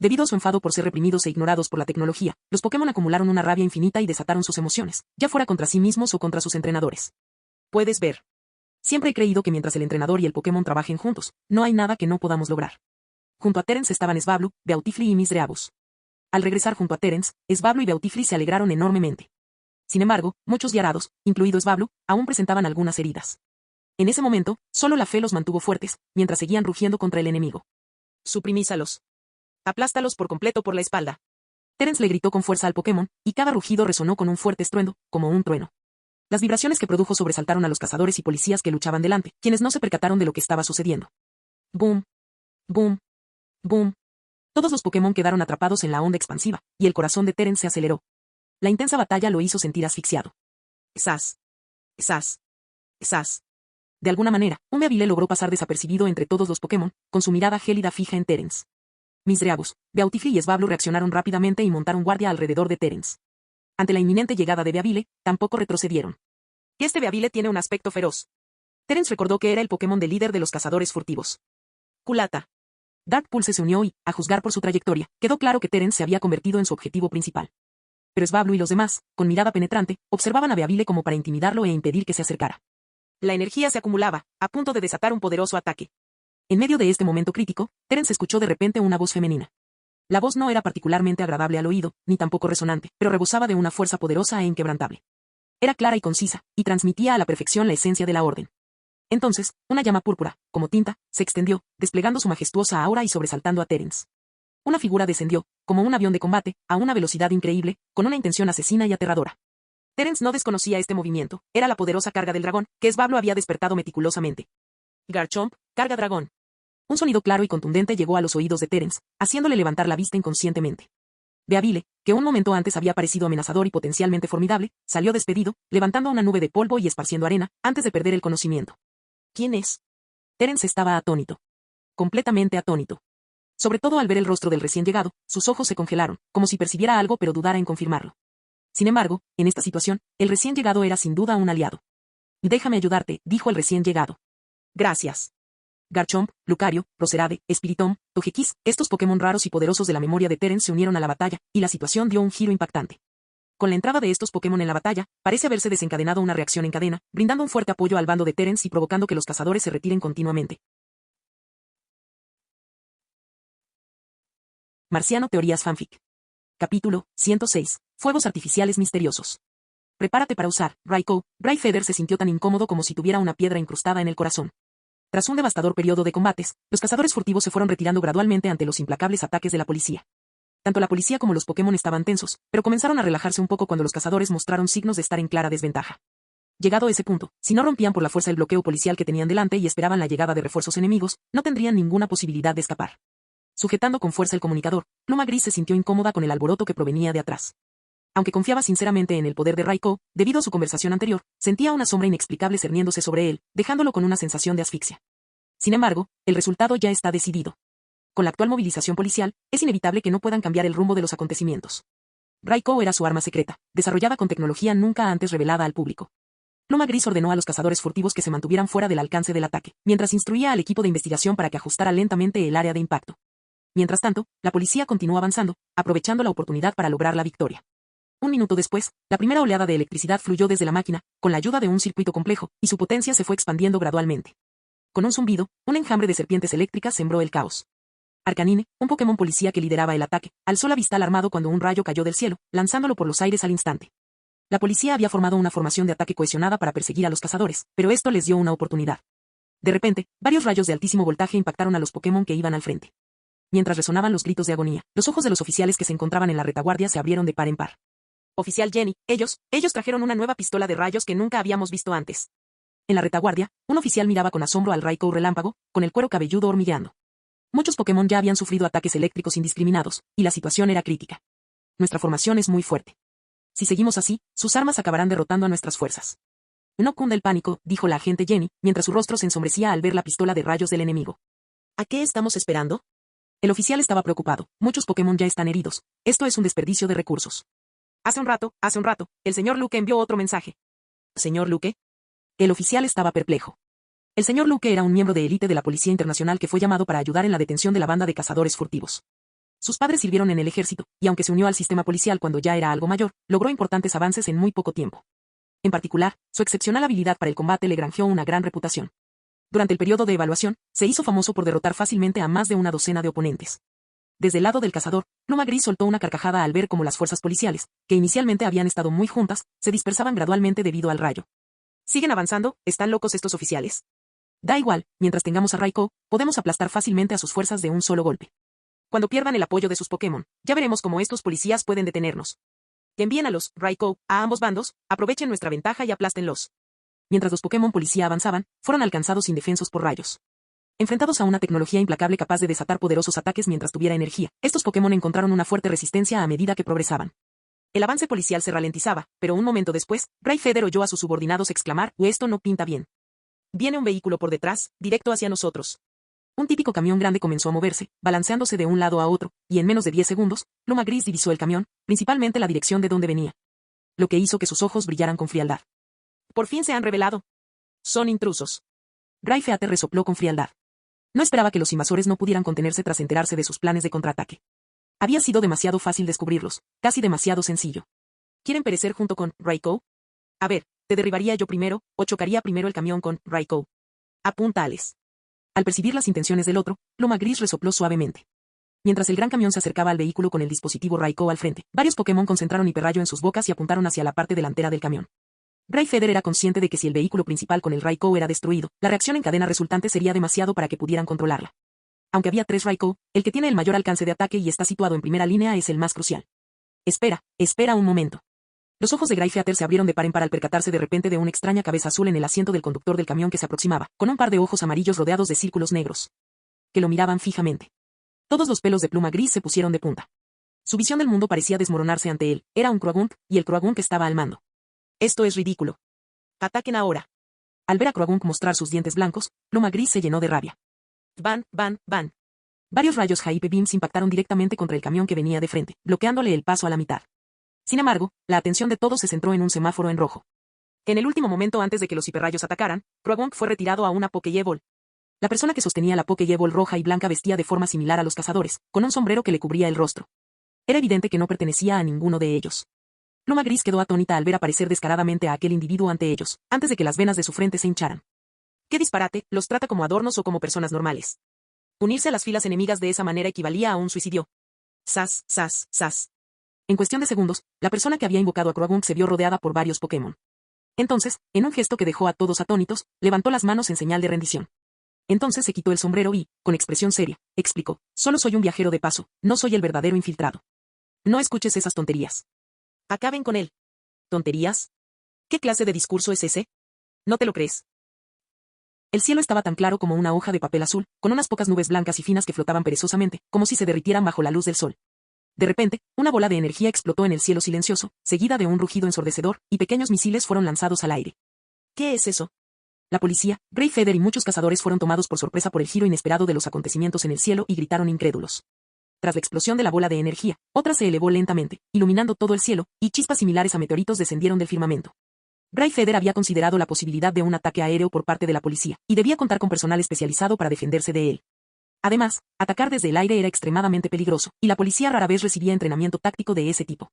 Debido a su enfado por ser reprimidos e ignorados por la tecnología, los Pokémon acumularon una rabia infinita y desataron sus emociones, ya fuera contra sí mismos o contra sus entrenadores. Puedes ver. Siempre he creído que mientras el entrenador y el Pokémon trabajen juntos, no hay nada que no podamos lograr. Junto a Terence estaban Svablu, Beautifly y Misdreavus. Al regresar junto a Terence, Svablu y Beautifly se alegraron enormemente. Sin embargo, muchos Gyarados, incluido Svablu, aún presentaban algunas heridas. En ese momento, solo la fe los mantuvo fuertes, mientras seguían rugiendo contra el enemigo. Suprimísalos. Aplástalos por completo por la espalda. Terence le gritó con fuerza al Pokémon, y cada rugido resonó con un fuerte estruendo, como un trueno. Las vibraciones que produjo sobresaltaron a los cazadores y policías que luchaban delante, quienes no se percataron de lo que estaba sucediendo. Boom. Boom. Boom. Todos los Pokémon quedaron atrapados en la onda expansiva, y el corazón de Terence se aceleró. La intensa batalla lo hizo sentir asfixiado. Sas. Sas. Sas. De alguna manera, un Weavile logró pasar desapercibido entre todos los Pokémon, con su mirada gélida fija en Terence. Misdreavus, Beautifly y Svablu reaccionaron rápidamente y montaron guardia alrededor de Terence. Ante la inminente llegada de Weavile, tampoco retrocedieron. Este Weavile tiene un aspecto feroz. Terence recordó que era el Pokémon del líder de los cazadores furtivos. Culata. Dark Pulse se unió y, a juzgar por su trayectoria, quedó claro que Terence se había convertido en su objetivo principal. Pero Svablu y los demás, con mirada penetrante, observaban a Weavile como para intimidarlo e impedir que se acercara. La energía se acumulaba, a punto de desatar un poderoso ataque. En medio de este momento crítico, Terence escuchó de repente una voz femenina. La voz no era particularmente agradable al oído, ni tampoco resonante, pero rebosaba de una fuerza poderosa e inquebrantable. Era clara y concisa, y transmitía a la perfección la esencia de la orden. Entonces, una llama púrpura, como tinta, se extendió, desplegando su majestuosa aura y sobresaltando a Terence. Una figura descendió, como un avión de combate, a una velocidad increíble, con una intención asesina y aterradora. Terence no desconocía este movimiento, era la poderosa carga del dragón, que Svablu había despertado meticulosamente. Garchomp, carga dragón. Un sonido claro y contundente llegó a los oídos de Terence, haciéndole levantar la vista inconscientemente. Weavile, que un momento antes había parecido amenazador y potencialmente formidable, salió despedido, levantando una nube de polvo y esparciendo arena, antes de perder el conocimiento. ¿Quién es? Terence estaba atónito. Completamente atónito. Sobre todo al ver el rostro del recién llegado, sus ojos se congelaron, como si percibiera algo pero dudara en confirmarlo. Sin embargo, en esta situación, el recién llegado era sin duda un aliado. Déjame ayudarte, dijo el recién llegado. Gracias. Garchomp, Lucario, Roserade, Spiritomb, Togekiss, estos Pokémon raros y poderosos de la memoria de Terence se unieron a la batalla, y la situación dio un giro impactante. Con la entrada de estos Pokémon en la batalla, parece haberse desencadenado una reacción en cadena, brindando un fuerte apoyo al bando de Terence y provocando que los cazadores se retiren continuamente. Marciano Teorías Fanfic. Capítulo 106. Fuegos artificiales misteriosos. Prepárate para usar, Raikou. Brayfeather se sintió tan incómodo como si tuviera una piedra incrustada en el corazón. Tras un devastador periodo de combates, los cazadores furtivos se fueron retirando gradualmente ante los implacables ataques de la policía. Tanto la policía como los Pokémon estaban tensos, pero comenzaron a relajarse un poco cuando los cazadores mostraron signos de estar en clara desventaja. Llegado ese punto, si no rompían por la fuerza el bloqueo policial que tenían delante y esperaban la llegada de refuerzos enemigos, no tendrían ninguna posibilidad de escapar. Sujetando con fuerza el comunicador, Pluma Gris se sintió incómoda con el alboroto que provenía de atrás. Aunque confiaba sinceramente en el poder de Raikou, debido a su conversación anterior, sentía una sombra inexplicable cerniéndose sobre él, dejándolo con una sensación de asfixia. Sin embargo, el resultado ya está decidido. Con la actual movilización policial, es inevitable que no puedan cambiar el rumbo de los acontecimientos. Raikou era su arma secreta, desarrollada con tecnología nunca antes revelada al público. Luma Gris ordenó a los cazadores furtivos que se mantuvieran fuera del alcance del ataque, mientras instruía al equipo de investigación para que ajustara lentamente el área de impacto. Mientras tanto, la policía continuó avanzando, aprovechando la oportunidad para lograr la victoria. Un minuto después, la primera oleada de electricidad fluyó desde la máquina, con la ayuda de un circuito complejo, y su potencia se fue expandiendo gradualmente. Con un zumbido, un enjambre de serpientes eléctricas sembró el caos. Arcanine, un Pokémon policía que lideraba el ataque, alzó la vista alarmado cuando un rayo cayó del cielo, lanzándolo por los aires al instante. La policía había formado una formación de ataque cohesionada para perseguir a los cazadores, pero esto les dio una oportunidad. De repente, varios rayos de altísimo voltaje impactaron a los Pokémon que iban al frente. Mientras resonaban los gritos de agonía, los ojos de los oficiales que se encontraban en la retaguardia se abrieron de par en par. Oficial Jenny, ellos trajeron una nueva pistola de rayos que nunca habíamos visto antes. En la retaguardia, un oficial miraba con asombro al Raikou relámpago, con el cuero cabelludo hormigueando. Muchos Pokémon ya habían sufrido ataques eléctricos indiscriminados, y la situación era crítica. Nuestra formación es muy fuerte. Si seguimos así, sus armas acabarán derrotando a nuestras fuerzas. No cunda el pánico, dijo la agente Jenny, mientras su rostro se ensombrecía al ver la pistola de rayos del enemigo. ¿A qué estamos esperando? El oficial estaba preocupado. Muchos Pokémon ya están heridos. Esto es un desperdicio de recursos. Hace un rato, el señor Luke envió otro mensaje. ¿Señor Luke? El oficial estaba perplejo. El señor Luke era un miembro de élite de la Policía Internacional que fue llamado para ayudar en la detención de la banda de cazadores furtivos. Sus padres sirvieron en el ejército, y aunque se unió al sistema policial cuando ya era algo mayor, logró importantes avances en muy poco tiempo. En particular, su excepcional habilidad para el combate le granjeó una gran reputación. Durante el periodo de evaluación, se hizo famoso por derrotar fácilmente a más de una docena de oponentes. Desde el lado del cazador, Luma Gris soltó una carcajada al ver cómo las fuerzas policiales, que inicialmente habían estado muy juntas, se dispersaban gradualmente debido al rayo. ¿Siguen avanzando? ¿Están locos estos oficiales? Da igual, mientras tengamos a Raikou, podemos aplastar fácilmente a sus fuerzas de un solo golpe. Cuando pierdan el apoyo de sus Pokémon, ya veremos cómo estos policías pueden detenernos. Que envíen a los Raikou a ambos bandos, aprovechen nuestra ventaja y aplástenlos. Mientras los Pokémon policía avanzaban, fueron alcanzados indefensos por rayos. Enfrentados a una tecnología implacable capaz de desatar poderosos ataques mientras tuviera energía, estos Pokémon encontraron una fuerte resistencia a medida que progresaban. El avance policial se ralentizaba, pero un momento después, Greyfeather oyó a sus subordinados exclamar: «Esto no pinta bien. Viene un vehículo por detrás, directo hacia nosotros». Un típico camión grande comenzó a moverse, balanceándose de un lado a otro, y en menos de 10 segundos, Luma Gris divisó el camión, principalmente la dirección de donde venía. Lo que hizo que sus ojos brillaran con frialdad. «Por fin se han revelado. Son intrusos». Greyfeather resopló con frialdad. No esperaba que los invasores no pudieran contenerse tras enterarse de sus planes de contraataque. Había sido demasiado fácil descubrirlos, casi demasiado sencillo. ¿Quieren perecer junto con Raikou? A ver, ¿te derribaría yo primero, o chocaría primero el camión con Raikou? Apúntales. Al percibir las intenciones del otro, Luma Gris resopló suavemente. Mientras el gran camión se acercaba al vehículo con el dispositivo Raikou al frente, varios Pokémon concentraron hiperrayo en sus bocas y apuntaron hacia la parte delantera del camión. Greyfeather era consciente de que si el vehículo principal con el Raikou era destruido, la reacción en cadena resultante sería demasiado para que pudieran controlarla. Aunque había 3 Raikou, el que tiene el mayor alcance de ataque y está situado en primera línea es el más crucial. Espera un momento. Los ojos de Greyfeather se abrieron de par en par al percatarse de repente de una extraña cabeza azul en el asiento del conductor del camión que se aproximaba, con un par de ojos amarillos rodeados de círculos negros, que lo miraban fijamente. Todos los pelos de pluma gris se pusieron de punta. Su visión del mundo parecía desmoronarse ante él. Era un Croagunk, y el Croagunk estaba al mando. Esto es ridículo. Ataquen ahora. Al ver a Croagunk mostrar sus dientes blancos, Luma Gris se llenó de rabia. Van. Varios rayos Hype Beams impactaron directamente contra el camión que venía de frente, bloqueándole el paso a la mitad. Sin embargo, la atención de todos se centró en un semáforo en rojo. En el último momento antes de que los hiperrayos atacaran, Croagunk fue retirado a una Pokéball. La persona que sostenía la Pokéball roja y blanca vestía de forma similar a los cazadores, con un sombrero que le cubría el rostro. Era evidente que no pertenecía a ninguno de ellos. Luma Gris quedó atónita al ver aparecer descaradamente a aquel individuo ante ellos, antes de que las venas de su frente se hincharan. ¡Qué disparate! ¿Los trata como adornos o como personas normales? Unirse a las filas enemigas de esa manera equivalía a un suicidio. Sas. En cuestión de segundos, la persona que había invocado a Croagunk se vio rodeada por varios Pokémon. Entonces, en un gesto que dejó a todos atónitos, levantó las manos en señal de rendición. Entonces se quitó el sombrero y, con expresión seria, explicó: «Solo soy un viajero de paso, no soy el verdadero infiltrado. No escuches esas tonterías. Acaben con él». ¿Tonterías? ¿Qué clase de discurso es ese? ¿No te lo crees? El cielo estaba tan claro como una hoja de papel azul, con unas pocas nubes blancas y finas que flotaban perezosamente, como si se derritieran bajo la luz del sol. De repente, una bola de energía explotó en el cielo silencioso, seguida de un rugido ensordecedor, y pequeños misiles fueron lanzados al aire. ¿Qué es eso? La policía, Greyfeather y muchos cazadores fueron tomados por sorpresa por el giro inesperado de los acontecimientos en el cielo y gritaron incrédulos. Tras la explosión de la bola de energía, otra se elevó lentamente, iluminando todo el cielo, y chispas similares a meteoritos descendieron del firmamento. Gray Feder había considerado la posibilidad de un ataque aéreo por parte de la policía, y debía contar con personal especializado para defenderse de él. Además, atacar desde el aire era extremadamente peligroso, y la policía rara vez recibía entrenamiento táctico de ese tipo.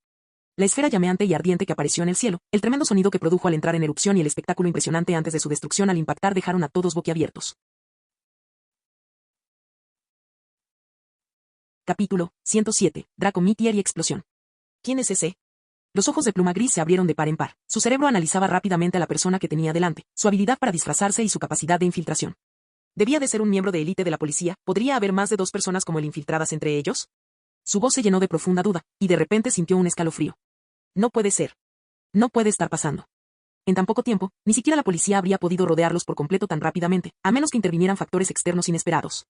La esfera llameante y ardiente que apareció en el cielo, el tremendo sonido que produjo al entrar en erupción y el espectáculo impresionante antes de su destrucción al impactar dejaron a todos boquiabiertos. Capítulo 107. Draco Meteor y explosión. ¿Quién es ese? Los ojos de Pluma Gris se abrieron de par en par. Su cerebro analizaba rápidamente a la persona que tenía delante, su habilidad para disfrazarse y su capacidad de infiltración. ¿Debía de ser un miembro de élite de la policía? ¿Podría haber más de 2 personas como él infiltradas entre ellos? Su voz se llenó de profunda duda, y de repente sintió un escalofrío. No puede ser. No puede estar pasando. En tan poco tiempo, ni siquiera la policía habría podido rodearlos por completo tan rápidamente, a menos que intervinieran factores externos inesperados.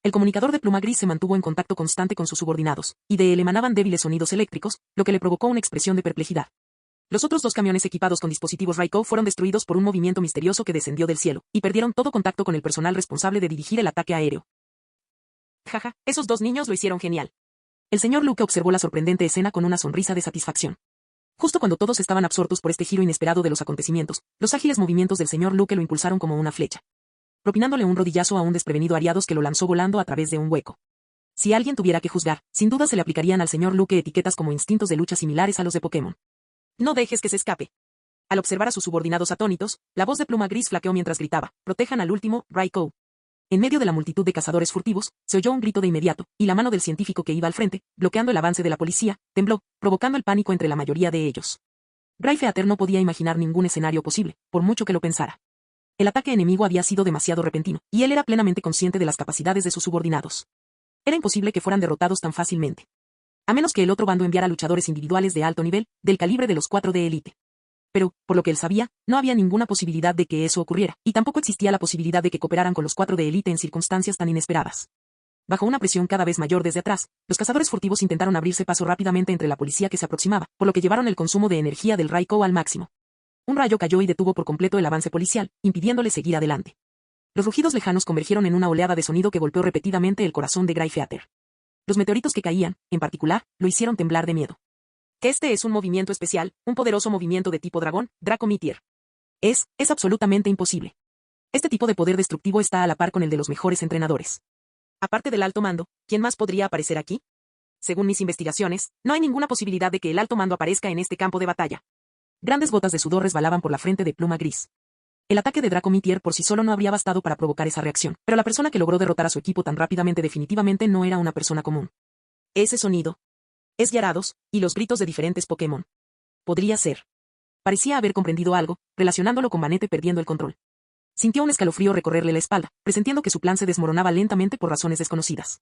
El comunicador de Pluma Gris se mantuvo en contacto constante con sus subordinados, y de él emanaban débiles sonidos eléctricos, lo que le provocó una expresión de perplejidad. Los otros 2 camiones equipados con dispositivos Raiko fueron destruidos por un movimiento misterioso que descendió del cielo, y perdieron todo contacto con el personal responsable de dirigir el ataque aéreo. Jaja, esos 2 niños lo hicieron genial. El señor Luke observó la sorprendente escena con una sonrisa de satisfacción. Justo cuando todos estaban absortos por este giro inesperado de los acontecimientos, los ágiles movimientos del señor Luke lo impulsaron como una flecha, propinándole un rodillazo a un desprevenido Ariados que lo lanzó volando a través de un hueco. Si alguien tuviera que juzgar, sin duda se le aplicarían al señor Luke etiquetas como instintos de lucha similares a los de Pokémon. No dejes que se escape. Al observar a sus subordinados atónitos, la voz de Pluma Gris flaqueó mientras gritaba, protejan al último, Raikou. En medio de la multitud de cazadores furtivos, se oyó un grito de inmediato, y la mano del científico que iba al frente, bloqueando el avance de la policía, tembló, provocando el pánico entre la mayoría de ellos. Gray Feather no podía imaginar ningún escenario posible, por mucho que lo pensara. El ataque enemigo había sido demasiado repentino, y él era plenamente consciente de las capacidades de sus subordinados. Era imposible que fueran derrotados tan fácilmente. A menos que el otro bando enviara luchadores individuales de alto nivel, del calibre de los 4 de élite. Pero, por lo que él sabía, no había ninguna posibilidad de que eso ocurriera, y tampoco existía la posibilidad de que cooperaran con los 4 de élite en circunstancias tan inesperadas. Bajo una presión cada vez mayor desde atrás, los cazadores furtivos intentaron abrirse paso rápidamente entre la policía que se aproximaba, por lo que llevaron el consumo de energía del Raikou al máximo. Un rayo cayó y detuvo por completo el avance policial, impidiéndole seguir adelante. Los rugidos lejanos convergieron en una oleada de sonido que golpeó repetidamente el corazón de Gray Feather. Los meteoritos que caían, en particular, lo hicieron temblar de miedo. Este es un movimiento especial, un poderoso movimiento de tipo dragón, Draco Meteor. Es absolutamente imposible. Este tipo de poder destructivo está a la par con el de los mejores entrenadores. Aparte del alto mando, ¿quién más podría aparecer aquí? Según mis investigaciones, no hay ninguna posibilidad de que el alto mando aparezca en este campo de batalla. Grandes gotas de sudor resbalaban por la frente de Pluma Gris. El ataque de Draco Meteor por sí solo no habría bastado para provocar esa reacción, pero la persona que logró derrotar a su equipo tan rápidamente definitivamente no era una persona común. Ese sonido es Gyarados, y los gritos de diferentes Pokémon. Podría ser. Parecía haber comprendido algo, relacionándolo con Manete perdiendo el control. Sintió un escalofrío recorrerle la espalda, presintiendo que su plan se desmoronaba lentamente por razones desconocidas.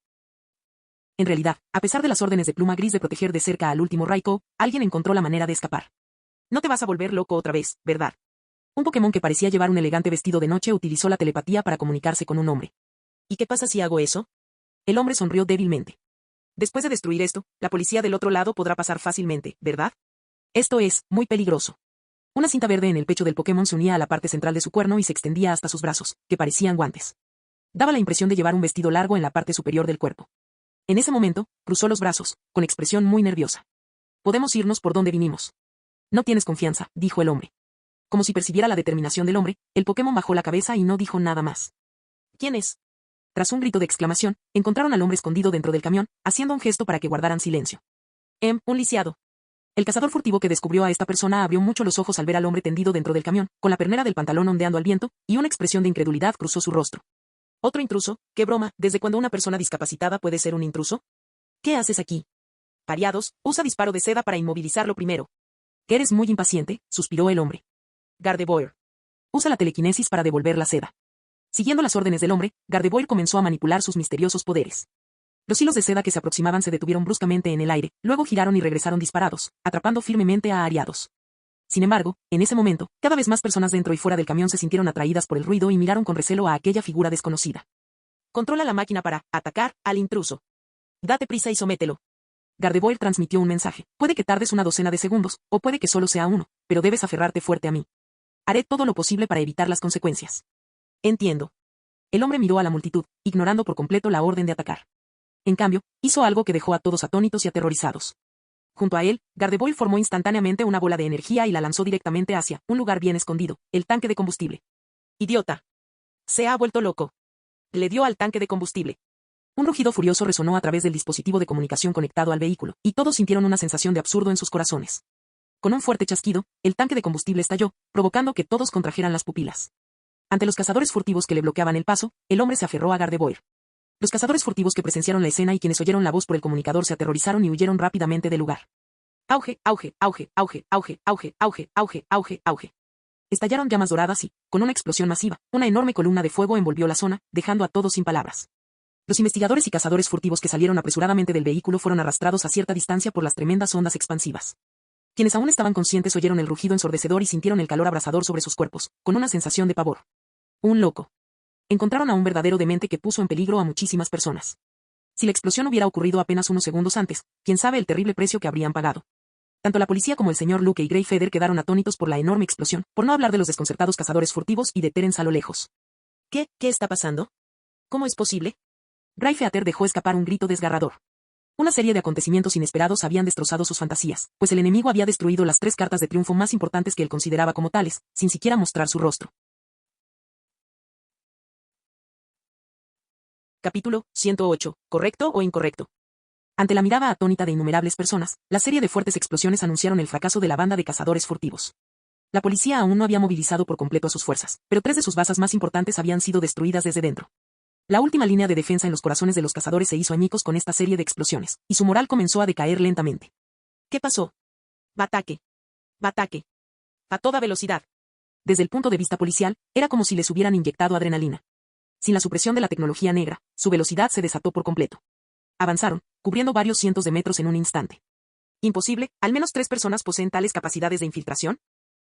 En realidad, a pesar de las órdenes de Pluma Gris de proteger de cerca al último Raikou, alguien encontró la manera de escapar. No te vas a volver loco otra vez, ¿verdad? Un Pokémon que parecía llevar un elegante vestido de noche utilizó la telepatía para comunicarse con un hombre. ¿Y qué pasa si hago eso? El hombre sonrió débilmente. Después de destruir esto, la policía del otro lado podrá pasar fácilmente, ¿verdad? Esto es muy peligroso. Una cinta verde en el pecho del Pokémon se unía a la parte central de su cuerno y se extendía hasta sus brazos, que parecían guantes. Daba la impresión de llevar un vestido largo en la parte superior del cuerpo. En ese momento, cruzó los brazos, con expresión muy nerviosa. Podemos irnos por donde vinimos. No tienes confianza, dijo el hombre. Como si percibiera la determinación del hombre, el Pokémon bajó la cabeza y no dijo nada más. ¿Quién es? Tras un grito de exclamación, encontraron al hombre escondido dentro del camión, haciendo un gesto para que guardaran silencio. Un lisiado. El cazador furtivo que descubrió a esta persona abrió mucho los ojos al ver al hombre tendido dentro del camión, con la pernera del pantalón ondeando al viento, y una expresión de incredulidad cruzó su rostro. ¿Otro intruso? ¡Qué broma! ¿Desde cuándo una persona discapacitada puede ser un intruso? ¿Qué haces aquí? Pariados, usa disparo de seda para inmovilizarlo primero. Que eres muy impaciente, suspiró el hombre. Gardevoir. Usa la telequinesis para devolver la seda. Siguiendo las órdenes del hombre, Gardevoir comenzó a manipular sus misteriosos poderes. Los hilos de seda que se aproximaban se detuvieron bruscamente en el aire, luego giraron y regresaron disparados, atrapando firmemente a Ariados. Sin embargo, en ese momento, cada vez más personas dentro y fuera del camión se sintieron atraídas por el ruido y miraron con recelo a aquella figura desconocida. Controla la máquina para atacar al intruso. Date prisa y somételo. Gardevoir transmitió un mensaje. Puede que tardes una docena de segundos, o puede que solo sea uno, pero debes aferrarte fuerte a mí. Haré todo lo posible para evitar las consecuencias. Entiendo. El hombre miró a la multitud, ignorando por completo la orden de atacar. En cambio, hizo algo que dejó a todos atónitos y aterrorizados. Junto a él, Gardevoir formó instantáneamente una bola de energía y la lanzó directamente hacia un lugar bien escondido, el tanque de combustible. ¡Idiota! Se ha vuelto loco. Le dio al tanque de combustible. Un rugido furioso resonó a través del dispositivo de comunicación conectado al vehículo, y todos sintieron una sensación de absurdo en sus corazones. Con un fuerte chasquido, el tanque de combustible estalló, provocando que todos contrajeran las pupilas. Ante los cazadores furtivos que le bloqueaban el paso, el hombre se aferró a Gardevoir. Los cazadores furtivos que presenciaron la escena y quienes oyeron la voz por el comunicador se aterrorizaron y huyeron rápidamente del lugar. Auge, auge, auge, auge, auge, auge, auge, auge, auge, auge. Estallaron llamas doradas y, con una explosión masiva, una enorme columna de fuego envolvió la zona, dejando a todos sin palabras. Los investigadores y cazadores furtivos que salieron apresuradamente del vehículo fueron arrastrados a cierta distancia por las tremendas ondas expansivas. Quienes aún estaban conscientes oyeron el rugido ensordecedor y sintieron el calor abrasador sobre sus cuerpos, con una sensación de pavor. Un loco. Encontraron a un verdadero demente que puso en peligro a muchísimas personas. Si la explosión hubiera ocurrido apenas unos segundos antes, quién sabe el terrible precio que habrían pagado. Tanto la policía como el señor Luke y Greyfeather quedaron atónitos por la enorme explosión, por no hablar de los desconcertados cazadores furtivos y de Terence a lo lejos. ¿Qué está pasando? ¿Cómo es posible? Greyfeather dejó escapar un grito desgarrador. Una serie de acontecimientos inesperados habían destrozado sus fantasías, pues el enemigo había destruido las 3 cartas de triunfo más importantes que él consideraba como tales, sin siquiera mostrar su rostro. Capítulo 108. ¿Correcto o incorrecto? Ante la mirada atónita de innumerables personas, la serie de fuertes explosiones anunciaron el fracaso de la banda de cazadores furtivos. La policía aún no había movilizado por completo a sus fuerzas, pero 3 de sus bazas más importantes habían sido destruidas desde dentro. La última línea de defensa en los corazones de los cazadores se hizo añicos con esta serie de explosiones, y su moral comenzó a decaer lentamente. ¿Qué pasó? Bataque. Bataque. A toda velocidad. Desde el punto de vista policial, era como si les hubieran inyectado adrenalina. Sin la supresión de la tecnología negra, su velocidad se desató por completo. Avanzaron, cubriendo varios cientos de metros en un instante. ¿Imposible? ¿Al menos 3 personas poseen tales capacidades de infiltración?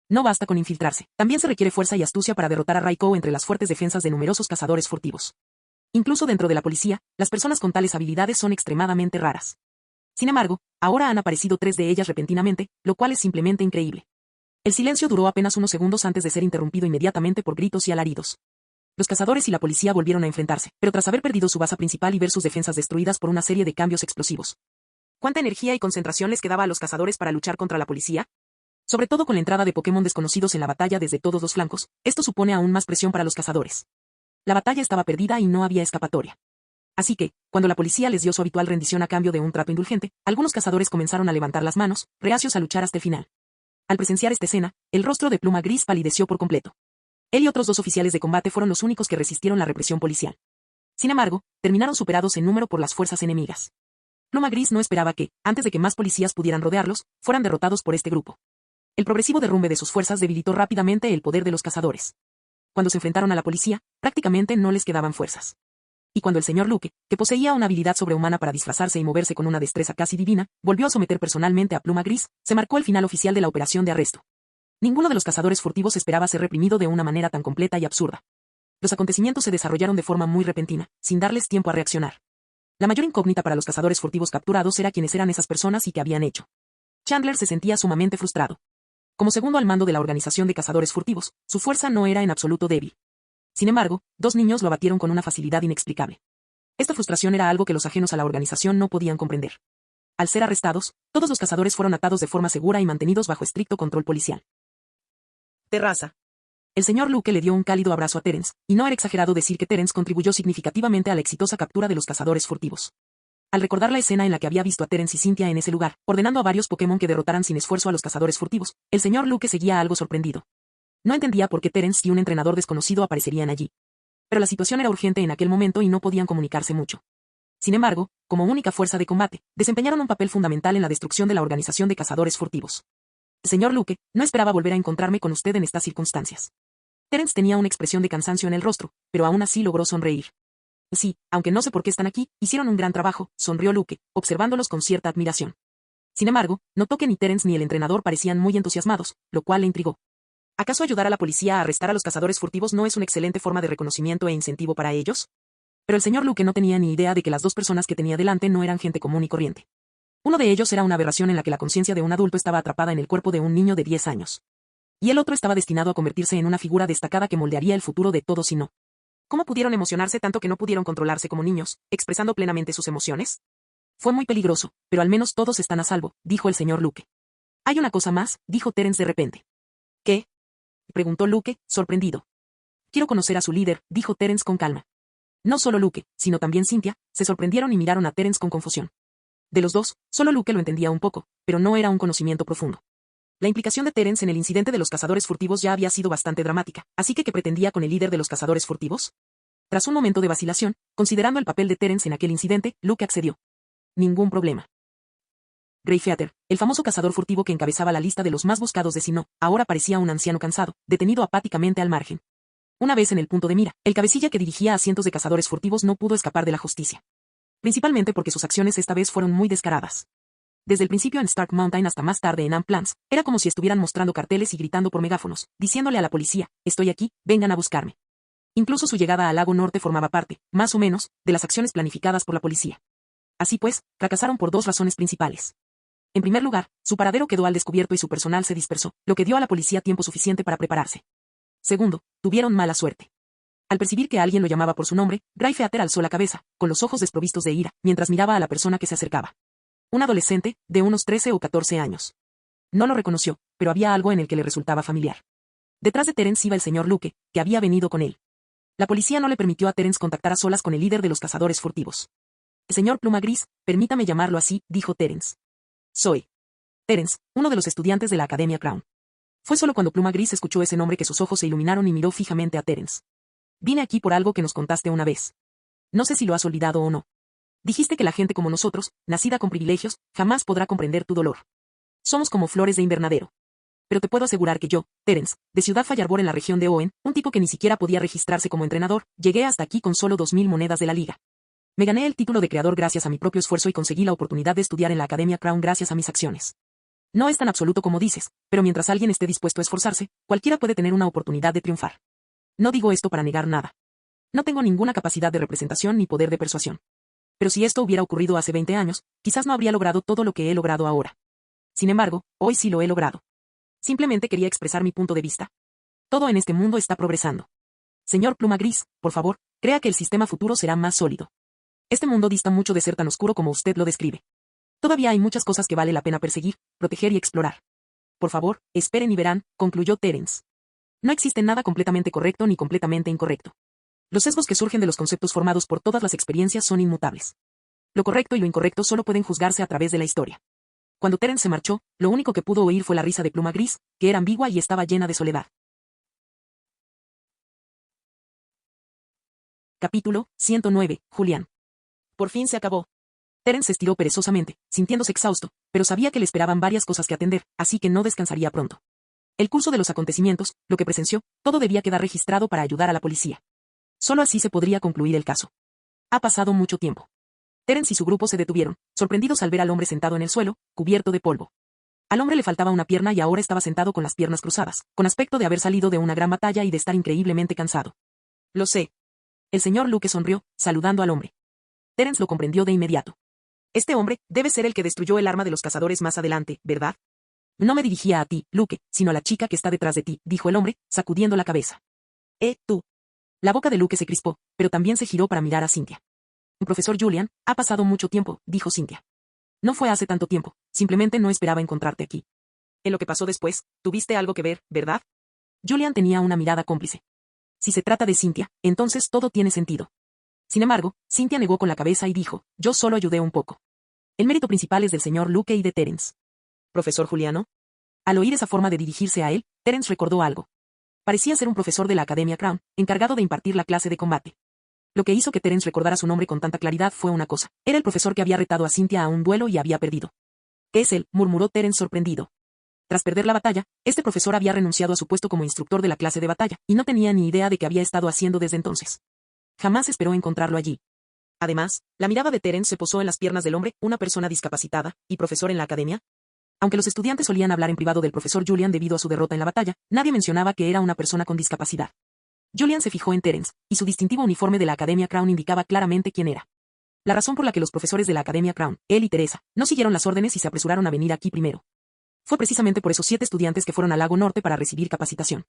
No basta con infiltrarse, también se requiere fuerza y astucia para derrotar a Raiko entre las fuertes defensas de numerosos cazadores furtivos. Incluso dentro de la policía, las personas con tales habilidades son extremadamente raras. Sin embargo, ahora han aparecido 3 de ellas repentinamente, lo cual es simplemente increíble. El silencio duró apenas unos segundos antes de ser interrumpido inmediatamente por gritos y alaridos. Los cazadores y la policía volvieron a enfrentarse, pero tras haber perdido su base principal y ver sus defensas destruidas por una serie de cambios explosivos. ¿Cuánta energía y concentración les quedaba a los cazadores para luchar contra la policía? Sobre todo con la entrada de Pokémon desconocidos en la batalla desde todos los flancos, esto supone aún más presión para los cazadores. La batalla estaba perdida y no había escapatoria. Así que, cuando la policía les dio su habitual rendición a cambio de un trato indulgente, algunos cazadores comenzaron a levantar las manos, reacios a luchar hasta el final. Al presenciar esta escena, el rostro de Pluma Gris palideció por completo. Él y otros 2 oficiales de combate fueron los únicos que resistieron la represión policial. Sin embargo, terminaron superados en número por las fuerzas enemigas. Pluma Gris no esperaba que, antes de que más policías pudieran rodearlos, fueran derrotados por este grupo. El progresivo derrumbe de sus fuerzas debilitó rápidamente el poder de los cazadores. Cuando se enfrentaron a la policía, prácticamente no les quedaban fuerzas. Y cuando el señor Luke, que poseía una habilidad sobrehumana para disfrazarse y moverse con una destreza casi divina, volvió a someter personalmente a Pluma Gris, se marcó el final oficial de la operación de arresto. Ninguno de los cazadores furtivos esperaba ser reprimido de una manera tan completa y absurda. Los acontecimientos se desarrollaron de forma muy repentina, sin darles tiempo a reaccionar. La mayor incógnita para los cazadores furtivos capturados era quiénes eran esas personas y qué habían hecho. Chandler se sentía sumamente frustrado. Como segundo al mando de la organización de cazadores furtivos, su fuerza no era en absoluto débil. Sin embargo, 2 niños lo abatieron con una facilidad inexplicable. Esta frustración era algo que los ajenos a la organización no podían comprender. Al ser arrestados, todos los cazadores fueron atados de forma segura y mantenidos bajo estricto control policial. Terraza. El señor Luke le dio un cálido abrazo a Terence, y no era exagerado decir que Terence contribuyó significativamente a la exitosa captura de los cazadores furtivos. Al recordar la escena en la que había visto a Terence y Cynthia en ese lugar, ordenando a varios Pokémon que derrotaran sin esfuerzo a los cazadores furtivos, el señor Luke seguía algo sorprendido. No entendía por qué Terence y un entrenador desconocido aparecerían allí. Pero la situación era urgente en aquel momento y no podían comunicarse mucho. Sin embargo, como única fuerza de combate, desempeñaron un papel fundamental en la destrucción de la organización de cazadores furtivos. Señor Luke, no esperaba volver a encontrarme con usted en estas circunstancias. Terence tenía una expresión de cansancio en el rostro, pero aún así logró sonreír. Sí, aunque no sé por qué están aquí, hicieron un gran trabajo, sonrió Luke, observándolos con cierta admiración. Sin embargo, notó que ni Terence ni el entrenador parecían muy entusiasmados, lo cual le intrigó. ¿Acaso ayudar a la policía a arrestar a los cazadores furtivos no es una excelente forma de reconocimiento e incentivo para ellos? Pero el señor Luke no tenía ni idea de que las 2 personas que tenía delante no eran gente común y corriente. Uno de ellos era una aberración en la que la conciencia de un adulto estaba atrapada en el cuerpo de un niño de 10 años. Y el otro estaba destinado a convertirse en una figura destacada que moldearía el futuro de todos y no. ¿Cómo pudieron emocionarse tanto que no pudieron controlarse como niños, expresando plenamente sus emociones? Fue muy peligroso, pero al menos todos están a salvo, dijo el señor Luke. Hay una cosa más, dijo Terence de repente. ¿Qué? Preguntó Luke, sorprendido. Quiero conocer a su líder, dijo Terence con calma. No solo Luke, sino también Cynthia, se sorprendieron y miraron a Terence con confusión. De los dos, solo Luke lo entendía un poco, pero no era un conocimiento profundo. La implicación de Terence en el incidente de los cazadores furtivos ya había sido bastante dramática, así que ¿qué pretendía con el líder de los cazadores furtivos? Tras un momento de vacilación, considerando el papel de Terence en aquel incidente, Luke accedió. Ningún problema. Greyfeather, el famoso cazador furtivo que encabezaba la lista de los más buscados de Sinnoh, ahora parecía un anciano cansado, detenido apáticamente al margen. Una vez en el punto de mira, el cabecilla que dirigía a cientos de cazadores furtivos no pudo escapar de la justicia. Principalmente porque sus acciones esta vez fueron muy descaradas. Desde el principio en Stark Mountain hasta más tarde en Amplans, era como si estuvieran mostrando carteles y gritando por megáfonos, diciéndole a la policía, estoy aquí, vengan a buscarme. Incluso su llegada al lago norte formaba parte, más o menos, de las acciones planificadas por la policía. Así pues, fracasaron por dos razones principales. En primer lugar, su paradero quedó al descubierto y su personal se dispersó, lo que dio a la policía tiempo suficiente para prepararse. Segundo, tuvieron mala suerte. Al percibir que alguien lo llamaba por su nombre, Greyfeather alzó la cabeza, con los ojos desprovistos de ira, mientras miraba a la persona que se acercaba. Un adolescente, de unos 13 o 14 años. No lo reconoció, pero había algo en el que le resultaba familiar. Detrás de Terence iba el señor Luke, que había venido con él. La policía no le permitió a Terence contactar a solas con el líder de los cazadores furtivos. El señor Pluma Gris, permítame llamarlo así, dijo Terence. Soy Terence, uno de los estudiantes de la Academia Crown. Fue solo cuando Pluma Gris escuchó ese nombre que sus ojos se iluminaron y miró fijamente a Terence. Vine aquí por algo que nos contaste una vez. No sé si lo has olvidado o no. Dijiste que la gente como nosotros, nacida con privilegios, jamás podrá comprender tu dolor. Somos como flores de invernadero. Pero te puedo asegurar que yo, Terence, de Ciudad Fallarbor en la región de Owen, un tipo que ni siquiera podía registrarse como entrenador, llegué hasta aquí con solo 2000 monedas de la liga. Me gané el título de creador gracias a mi propio esfuerzo y conseguí la oportunidad de estudiar en la Academia Crown gracias a mis acciones. No es tan absoluto como dices, pero mientras alguien esté dispuesto a esforzarse, cualquiera puede tener una oportunidad de triunfar. No digo esto para negar nada. No tengo ninguna capacidad de representación ni poder de persuasión. Pero si esto hubiera ocurrido hace 20 años, quizás no habría logrado todo lo que he logrado ahora. Sin embargo, hoy sí lo he logrado. Simplemente quería expresar mi punto de vista. Todo en este mundo está progresando. Señor Pluma Gris, por favor, crea que el sistema futuro será más sólido. Este mundo dista mucho de ser tan oscuro como usted lo describe. Todavía hay muchas cosas que vale la pena perseguir, proteger y explorar. Por favor, esperen y verán, concluyó Terence. No existe nada completamente correcto ni completamente incorrecto. Los sesgos que surgen de los conceptos formados por todas las experiencias son inmutables. Lo correcto y lo incorrecto solo pueden juzgarse a través de la historia. Cuando Terence se marchó, lo único que pudo oír fue la risa de Pluma Gris, que era ambigua y estaba llena de soledad. Capítulo 109, Julián. Por fin se acabó. Terence se estiró perezosamente, sintiéndose exhausto, pero sabía que le esperaban varias cosas que atender, así que no descansaría pronto. El curso de los acontecimientos, lo que presenció, todo debía quedar registrado para ayudar a la policía. Solo así se podría concluir el caso. Ha pasado mucho tiempo. Terence y su grupo se detuvieron, sorprendidos al ver al hombre sentado en el suelo, cubierto de polvo. Al hombre le faltaba una pierna y ahora estaba sentado con las piernas cruzadas, con aspecto de haber salido de una gran batalla y de estar increíblemente cansado. Lo sé. El señor Luke sonrió, saludando al hombre. Terence lo comprendió de inmediato. Este hombre debe ser el que destruyó el arma de los cazadores más adelante, ¿verdad? No me dirigía a ti, Luke, sino a la chica que está detrás de ti, dijo el hombre, sacudiendo la cabeza. Tú. La boca de Luke se crispó, pero también se giró para mirar a Cynthia. Profesor Julian, ha pasado mucho tiempo, dijo Cynthia. No fue hace tanto tiempo, simplemente no esperaba encontrarte aquí. En lo que pasó después, tuviste algo que ver, ¿verdad? Julian tenía una mirada cómplice. Si se trata de Cynthia, entonces todo tiene sentido. Sin embargo, Cynthia negó con la cabeza y dijo, yo solo ayudé un poco. El mérito principal es del señor Luke y de Terence. ¿Profesor Juliano? Al oír esa forma de dirigirse a él, Terence recordó algo. Parecía ser un profesor de la Academia Crown, encargado de impartir la clase de combate. Lo que hizo que Terence recordara su nombre con tanta claridad fue una cosa. Era el profesor que había retado a Cynthia a un duelo y había perdido. Es él, murmuró Terence sorprendido. Tras perder la batalla, este profesor había renunciado a su puesto como instructor de la clase de batalla, y no tenía ni idea de qué había estado haciendo desde entonces. Jamás esperó encontrarlo allí. Además, la mirada de Terence se posó en las piernas del hombre, una persona discapacitada, y profesor en la academia. Aunque los estudiantes solían hablar en privado del profesor Julian debido a su derrota en la batalla, nadie mencionaba que era una persona con discapacidad. Julian se fijó en Terence, y su distintivo uniforme de la Academia Crown indicaba claramente quién era. La razón por la que los profesores de la Academia Crown, él y Teresa, no siguieron las órdenes y se apresuraron a venir aquí primero. Fue precisamente por esos 7 estudiantes que fueron al Lago Norte para recibir capacitación.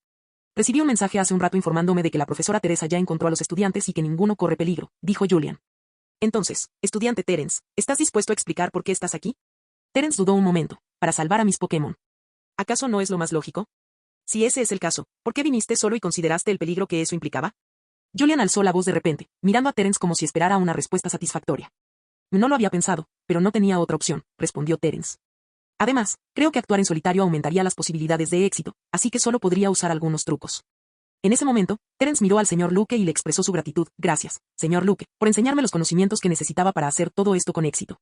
Recibí un mensaje hace un rato informándome de que la profesora Teresa ya encontró a los estudiantes y que ninguno corre peligro, dijo Julian. Entonces, estudiante Terence, ¿estás dispuesto a explicar por qué estás aquí? Terence dudó un momento. Para salvar a mis Pokémon. ¿Acaso no es lo más lógico? Si ese es el caso, ¿por qué viniste solo y consideraste el peligro que eso implicaba? Julian alzó la voz de repente, mirando a Terence como si esperara una respuesta satisfactoria. No lo había pensado, pero no tenía otra opción, respondió Terence. Además, creo que actuar en solitario aumentaría las posibilidades de éxito, así que solo podría usar algunos trucos. En ese momento, Terence miró al señor Luke y le expresó su gratitud. Gracias, señor Luke, por enseñarme los conocimientos que necesitaba para hacer todo esto con éxito.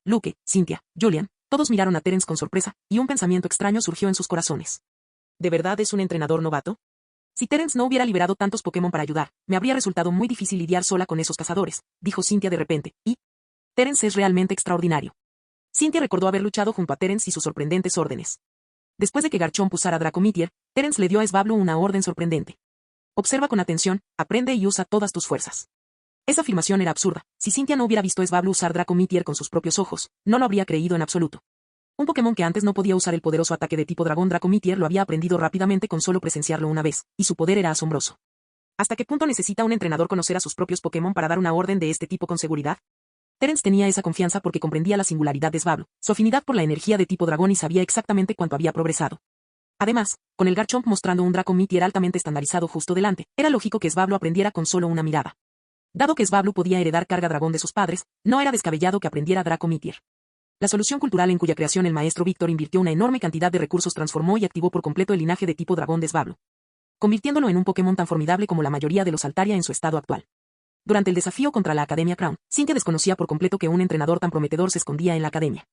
Luke, Cynthia, Julian, todos miraron a Terence con sorpresa, y un pensamiento extraño surgió en sus corazones. ¿De verdad es un entrenador novato? Si Terence no hubiera liberado tantos Pokémon para ayudar, me habría resultado muy difícil lidiar sola con esos cazadores, dijo Cynthia de repente, y... Terence es realmente extraordinario. Cynthia recordó haber luchado junto a Terence y sus sorprendentes órdenes. Después de que Garchomp usara Draco Meteor, Terence le dio a Swablu una orden sorprendente. Observa con atención, aprende y usa todas tus fuerzas. Esa afirmación era absurda. Si Cynthia no hubiera visto a Swablu usar Draco Meteor con sus propios ojos, no lo habría creído en absoluto. Un Pokémon que antes no podía usar el poderoso ataque de tipo dragón Draco Meteor lo había aprendido rápidamente con solo presenciarlo una vez, y su poder era asombroso. ¿Hasta qué punto necesita un entrenador conocer a sus propios Pokémon para dar una orden de este tipo con seguridad? Terence tenía esa confianza porque comprendía la singularidad de Swablu, su afinidad por la energía de tipo dragón y sabía exactamente cuánto había progresado. Además, con el Garchomp mostrando un Draco Meteor altamente estandarizado justo delante, era lógico que Swablu aprendiera con solo una mirada. Dado que Swablu podía heredar carga dragón de sus padres, no era descabellado que aprendiera Draco Meteor. La solución cultural en cuya creación el maestro Víctor invirtió una enorme cantidad de recursos transformó y activó por completo el linaje de tipo dragón de Swablu, convirtiéndolo en un Pokémon tan formidable como la mayoría de los Altaria en su estado actual. Durante el desafío contra la Academia Crown, Cynthia desconocía por completo que un entrenador tan prometedor se escondía en la academia.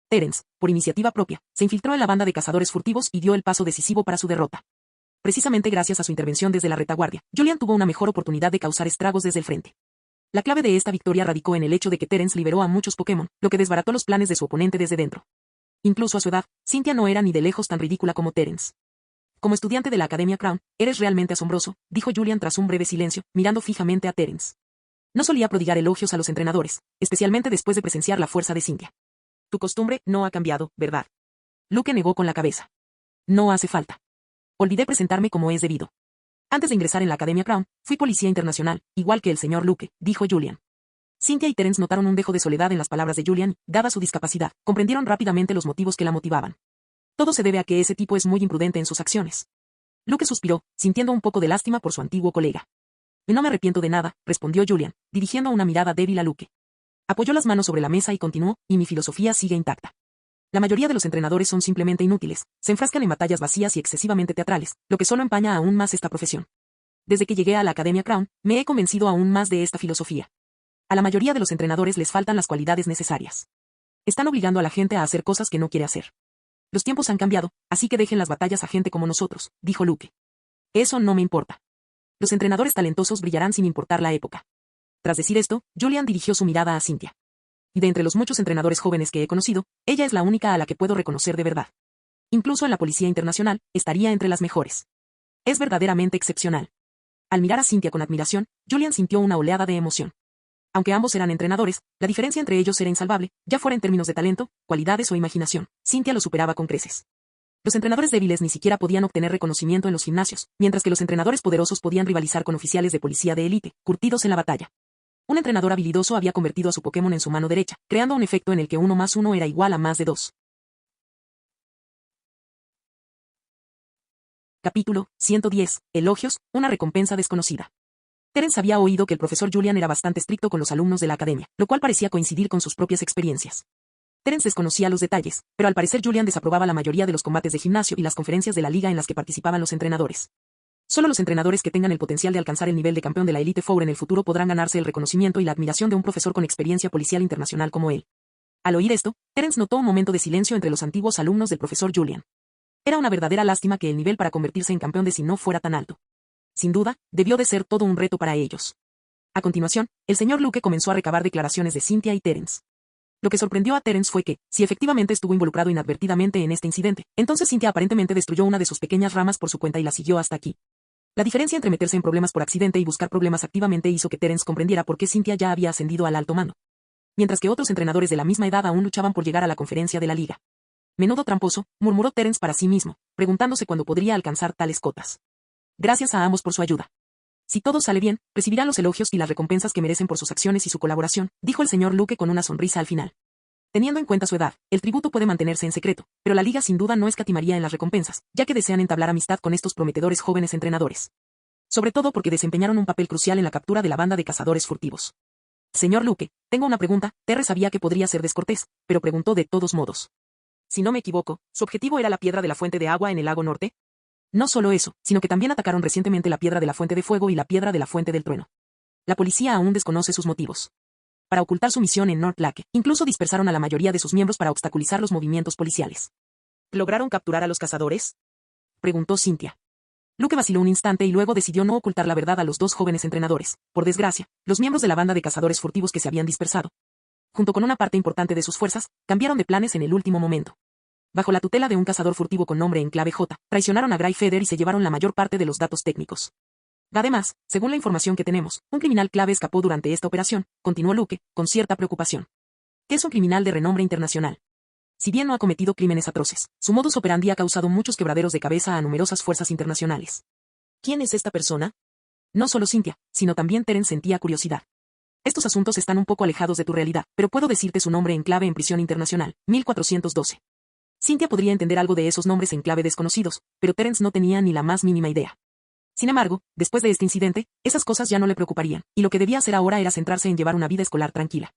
Terence, por iniciativa propia, se infiltró en la banda de cazadores furtivos y dio el paso decisivo para su derrota. Precisamente gracias a su intervención desde la retaguardia, Julian tuvo una mejor oportunidad de causar estragos desde el frente. La clave de esta victoria radicó en el hecho de que Terence liberó a muchos Pokémon, lo que desbarató los planes de su oponente desde dentro. Incluso a su edad, Cynthia no era ni de lejos tan ridícula como Terence. Como estudiante de la Academia Crown, eres realmente asombroso, dijo Julian tras un breve silencio, mirando fijamente a Terence. No solía prodigar elogios a los entrenadores, especialmente después de presenciar la fuerza de Cynthia. Tu costumbre no ha cambiado, ¿verdad? Luke negó con la cabeza. No hace falta. Olvidé presentarme como es debido. Antes de ingresar en la Academia Crown, fui policía internacional, igual que el señor Luke, dijo Julian. Cynthia y Terence notaron un dejo de soledad en las palabras de Julian y, dada su discapacidad, comprendieron rápidamente los motivos que la motivaban. Todo se debe a que ese tipo es muy imprudente en sus acciones. Luke suspiró, sintiendo un poco de lástima por su antiguo colega. No me arrepiento de nada, respondió Julian, dirigiendo una mirada débil a Luke. Apoyó las manos sobre la mesa y continuó, y mi filosofía sigue intacta. La mayoría de los entrenadores son simplemente inútiles, se enfrascan en batallas vacías y excesivamente teatrales, lo que solo empaña aún más esta profesión. Desde que llegué a la Academia Crown, me he convencido aún más de esta filosofía. A la mayoría de los entrenadores les faltan las cualidades necesarias. Están obligando a la gente a hacer cosas que no quiere hacer. Los tiempos han cambiado, así que dejen las batallas a gente como nosotros, dijo Luke. Eso no me importa. Los entrenadores talentosos brillarán sin importar la época. Tras decir esto, Julian dirigió su mirada a Cynthia. Y de entre los muchos entrenadores jóvenes que he conocido, ella es la única a la que puedo reconocer de verdad. Incluso en la Policía Internacional, estaría entre las mejores. Es verdaderamente excepcional. Al mirar a Cynthia con admiración, Julian sintió una oleada de emoción. Aunque ambos eran entrenadores, la diferencia entre ellos era insalvable, ya fuera en términos de talento, cualidades o imaginación. Cynthia lo superaba con creces. Los entrenadores débiles ni siquiera podían obtener reconocimiento en los gimnasios, mientras que los entrenadores poderosos podían rivalizar con oficiales de policía de élite, curtidos en la batalla. Un entrenador habilidoso había convertido a su Pokémon en su mano derecha, creando un efecto en el que 1 más 1 era igual a más de 2. Capítulo 110. Elogios, una recompensa desconocida. Terence había oído que el profesor Julian era bastante estricto con los alumnos de la academia, lo cual parecía coincidir con sus propias experiencias. Terence desconocía los detalles, pero al parecer Julian desaprobaba la mayoría de los combates de gimnasio y las conferencias de la liga en las que participaban los entrenadores. Solo los entrenadores que tengan el potencial de alcanzar el nivel de campeón de la Elite Four en el futuro podrán ganarse el reconocimiento y la admiración de un profesor con experiencia policial internacional como él. Al oír esto, Terence notó un momento de silencio entre los antiguos alumnos del profesor Julian. Era una verdadera lástima que el nivel para convertirse en campeón de sí no fuera tan alto. Sin duda, debió de ser todo un reto para ellos. A continuación, el señor Luke comenzó a recabar declaraciones de Cynthia y Terence. Lo que sorprendió a Terence fue que, si efectivamente estuvo involucrado inadvertidamente en este incidente, entonces Cynthia aparentemente destruyó una de sus pequeñas ramas por su cuenta y la siguió hasta aquí. La diferencia entre meterse en problemas por accidente y buscar problemas activamente hizo que Terence comprendiera por qué Cynthia ya había ascendido al alto mando. Mientras que otros entrenadores de la misma edad aún luchaban por llegar a la conferencia de la liga. Menudo tramposo, murmuró Terence para sí mismo, preguntándose cuándo podría alcanzar tales cotas. Gracias a ambos por su ayuda. Si todo sale bien, recibirán los elogios y las recompensas que merecen por sus acciones y su colaboración, dijo el señor Luke con una sonrisa al final. Teniendo en cuenta su edad, el tributo puede mantenerse en secreto, pero la liga sin duda no escatimaría en las recompensas, ya que desean entablar amistad con estos prometedores jóvenes entrenadores. Sobre todo porque desempeñaron un papel crucial en la captura de la banda de cazadores furtivos. Señor Luke, tengo una pregunta. Terry sabía que podría ser descortés, pero preguntó de todos modos. Si no me equivoco, ¿su objetivo era la piedra de la fuente de agua en el lago norte? No solo eso, sino que también atacaron recientemente la piedra de la fuente de fuego y la piedra de la fuente del trueno. La policía aún desconoce sus motivos. Para ocultar su misión en North Lake, incluso dispersaron a la mayoría de sus miembros para obstaculizar los movimientos policiales. ¿Lograron capturar a los cazadores?, preguntó Cynthia. Luke vaciló un instante y luego decidió no ocultar la verdad a los dos jóvenes entrenadores. Por desgracia, los miembros de la banda de cazadores furtivos que se habían dispersado, junto con una parte importante de sus fuerzas, cambiaron de planes en el último momento. Bajo la tutela de un cazador furtivo con nombre en clave J, traicionaron a Greyfeather y se llevaron la mayor parte de los datos técnicos. Además, según la información que tenemos, un criminal clave escapó durante esta operación, continuó Luke, con cierta preocupación. ¿Qué es un criminal de renombre internacional? Si bien no ha cometido crímenes atroces, su modus operandi ha causado muchos quebraderos de cabeza a numerosas fuerzas internacionales. ¿Quién es esta persona? No solo Cynthia, sino también Terence sentía curiosidad. Estos asuntos están un poco alejados de tu realidad, pero puedo decirte su nombre en clave en prisión internacional, 1412. Cynthia podría entender algo de esos nombres en clave desconocidos, pero Terence no tenía ni la más mínima idea. Sin embargo, después de este incidente, esas cosas ya no le preocuparían, y lo que debía hacer ahora era centrarse en llevar una vida escolar tranquila.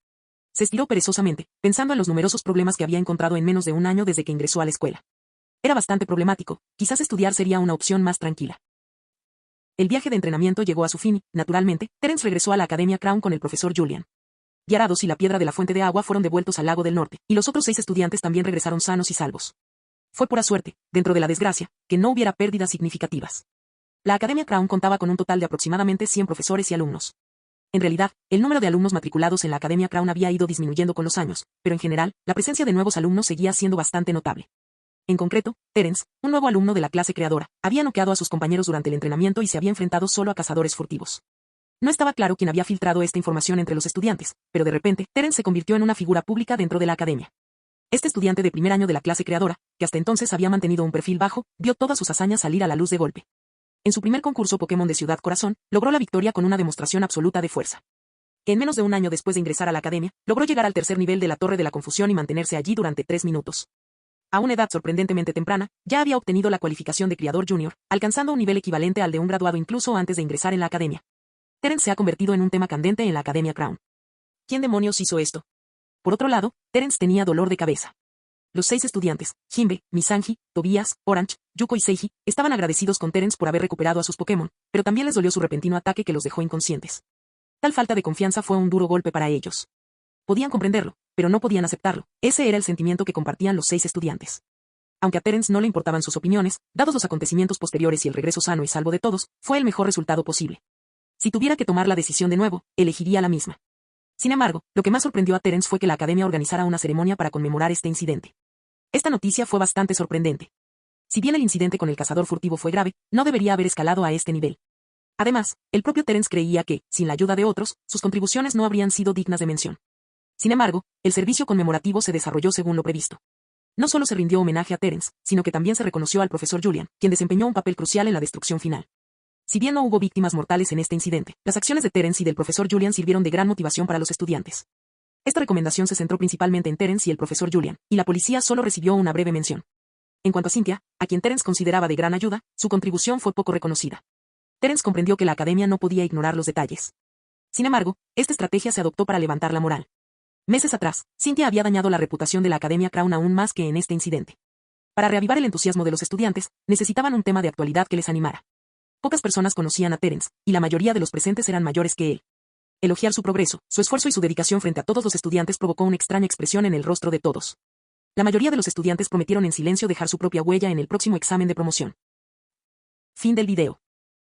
Se estiró perezosamente, pensando en los numerosos problemas que había encontrado en menos de un año desde que ingresó a la escuela. Era bastante problemático, quizás estudiar sería una opción más tranquila. El viaje de entrenamiento llegó a su fin y, naturalmente, Terence regresó a la Academia Crown con el profesor Julian. Gyarados y la piedra de la fuente de agua fueron devueltos al lago del norte, y los otros 6 estudiantes también regresaron sanos y salvos. Fue pura suerte, dentro de la desgracia, que no hubiera pérdidas significativas. La Academia Crown contaba con un total de aproximadamente 100 profesores y alumnos. En realidad, el número de alumnos matriculados en la Academia Crown había ido disminuyendo con los años, pero en general, la presencia de nuevos alumnos seguía siendo bastante notable. En concreto, Terence, un nuevo alumno de la clase creadora, había noqueado a sus compañeros durante el entrenamiento y se había enfrentado solo a cazadores furtivos. No estaba claro quién había filtrado esta información entre los estudiantes, pero de repente, Terence se convirtió en una figura pública dentro de la academia. Este estudiante de primer año de la clase creadora, que hasta entonces había mantenido un perfil bajo, vio todas sus hazañas salir a la luz de golpe. En su primer concurso Pokémon de Ciudad Corazón, logró la victoria con una demostración absoluta de fuerza. En menos de un año después de ingresar a la academia, logró llegar al tercer nivel de la Torre de la Confusión y mantenerse allí durante 3 minutos. A una edad sorprendentemente temprana, ya había obtenido la cualificación de Criador Junior, alcanzando un nivel equivalente al de un graduado incluso antes de ingresar en la academia. Terence se ha convertido en un tema candente en la Academia Crown. ¿Quién demonios hizo esto? Por otro lado, Terence tenía dolor de cabeza. Los 6 estudiantes, Himbe, Misanji, Tobias, Orange, Yuko y Seiji, estaban agradecidos con Terence por haber recuperado a sus Pokémon, pero también les dolió su repentino ataque que los dejó inconscientes. Tal falta de confianza fue un duro golpe para ellos. Podían comprenderlo, pero no podían aceptarlo. Ese era el sentimiento que compartían los 6 estudiantes. Aunque a Terence no le importaban sus opiniones, dados los acontecimientos posteriores y el regreso sano y salvo de todos, fue el mejor resultado posible. Si tuviera que tomar la decisión de nuevo, elegiría la misma. Sin embargo, lo que más sorprendió a Terence fue que la academia organizara una ceremonia para conmemorar este incidente. Esta noticia fue bastante sorprendente. Si bien el incidente con el cazador furtivo fue grave, no debería haber escalado a este nivel. Además, el propio Terence creía que, sin la ayuda de otros, sus contribuciones no habrían sido dignas de mención. Sin embargo, el servicio conmemorativo se desarrolló según lo previsto. No solo se rindió homenaje a Terence, sino que también se reconoció al profesor Julian, quien desempeñó un papel crucial en la destrucción final. Si bien no hubo víctimas mortales en este incidente, las acciones de Terence y del profesor Julian sirvieron de gran motivación para los estudiantes. Esta recomendación se centró principalmente en Terence y el profesor Julian, y la policía solo recibió una breve mención. En cuanto a Cynthia, a quien Terence consideraba de gran ayuda, su contribución fue poco reconocida. Terence comprendió que la academia no podía ignorar los detalles. Sin embargo, esta estrategia se adoptó para levantar la moral. Meses atrás, Cynthia había dañado la reputación de la Academia Crown aún más que en este incidente. Para reavivar el entusiasmo de los estudiantes, necesitaban un tema de actualidad que les animara. Pocas personas conocían a Terence, y la mayoría de los presentes eran mayores que él. Elogiar su progreso, su esfuerzo y su dedicación frente a todos los estudiantes provocó una extraña expresión en el rostro de todos. La mayoría de los estudiantes prometieron en silencio dejar su propia huella en el próximo examen de promoción. Fin del video.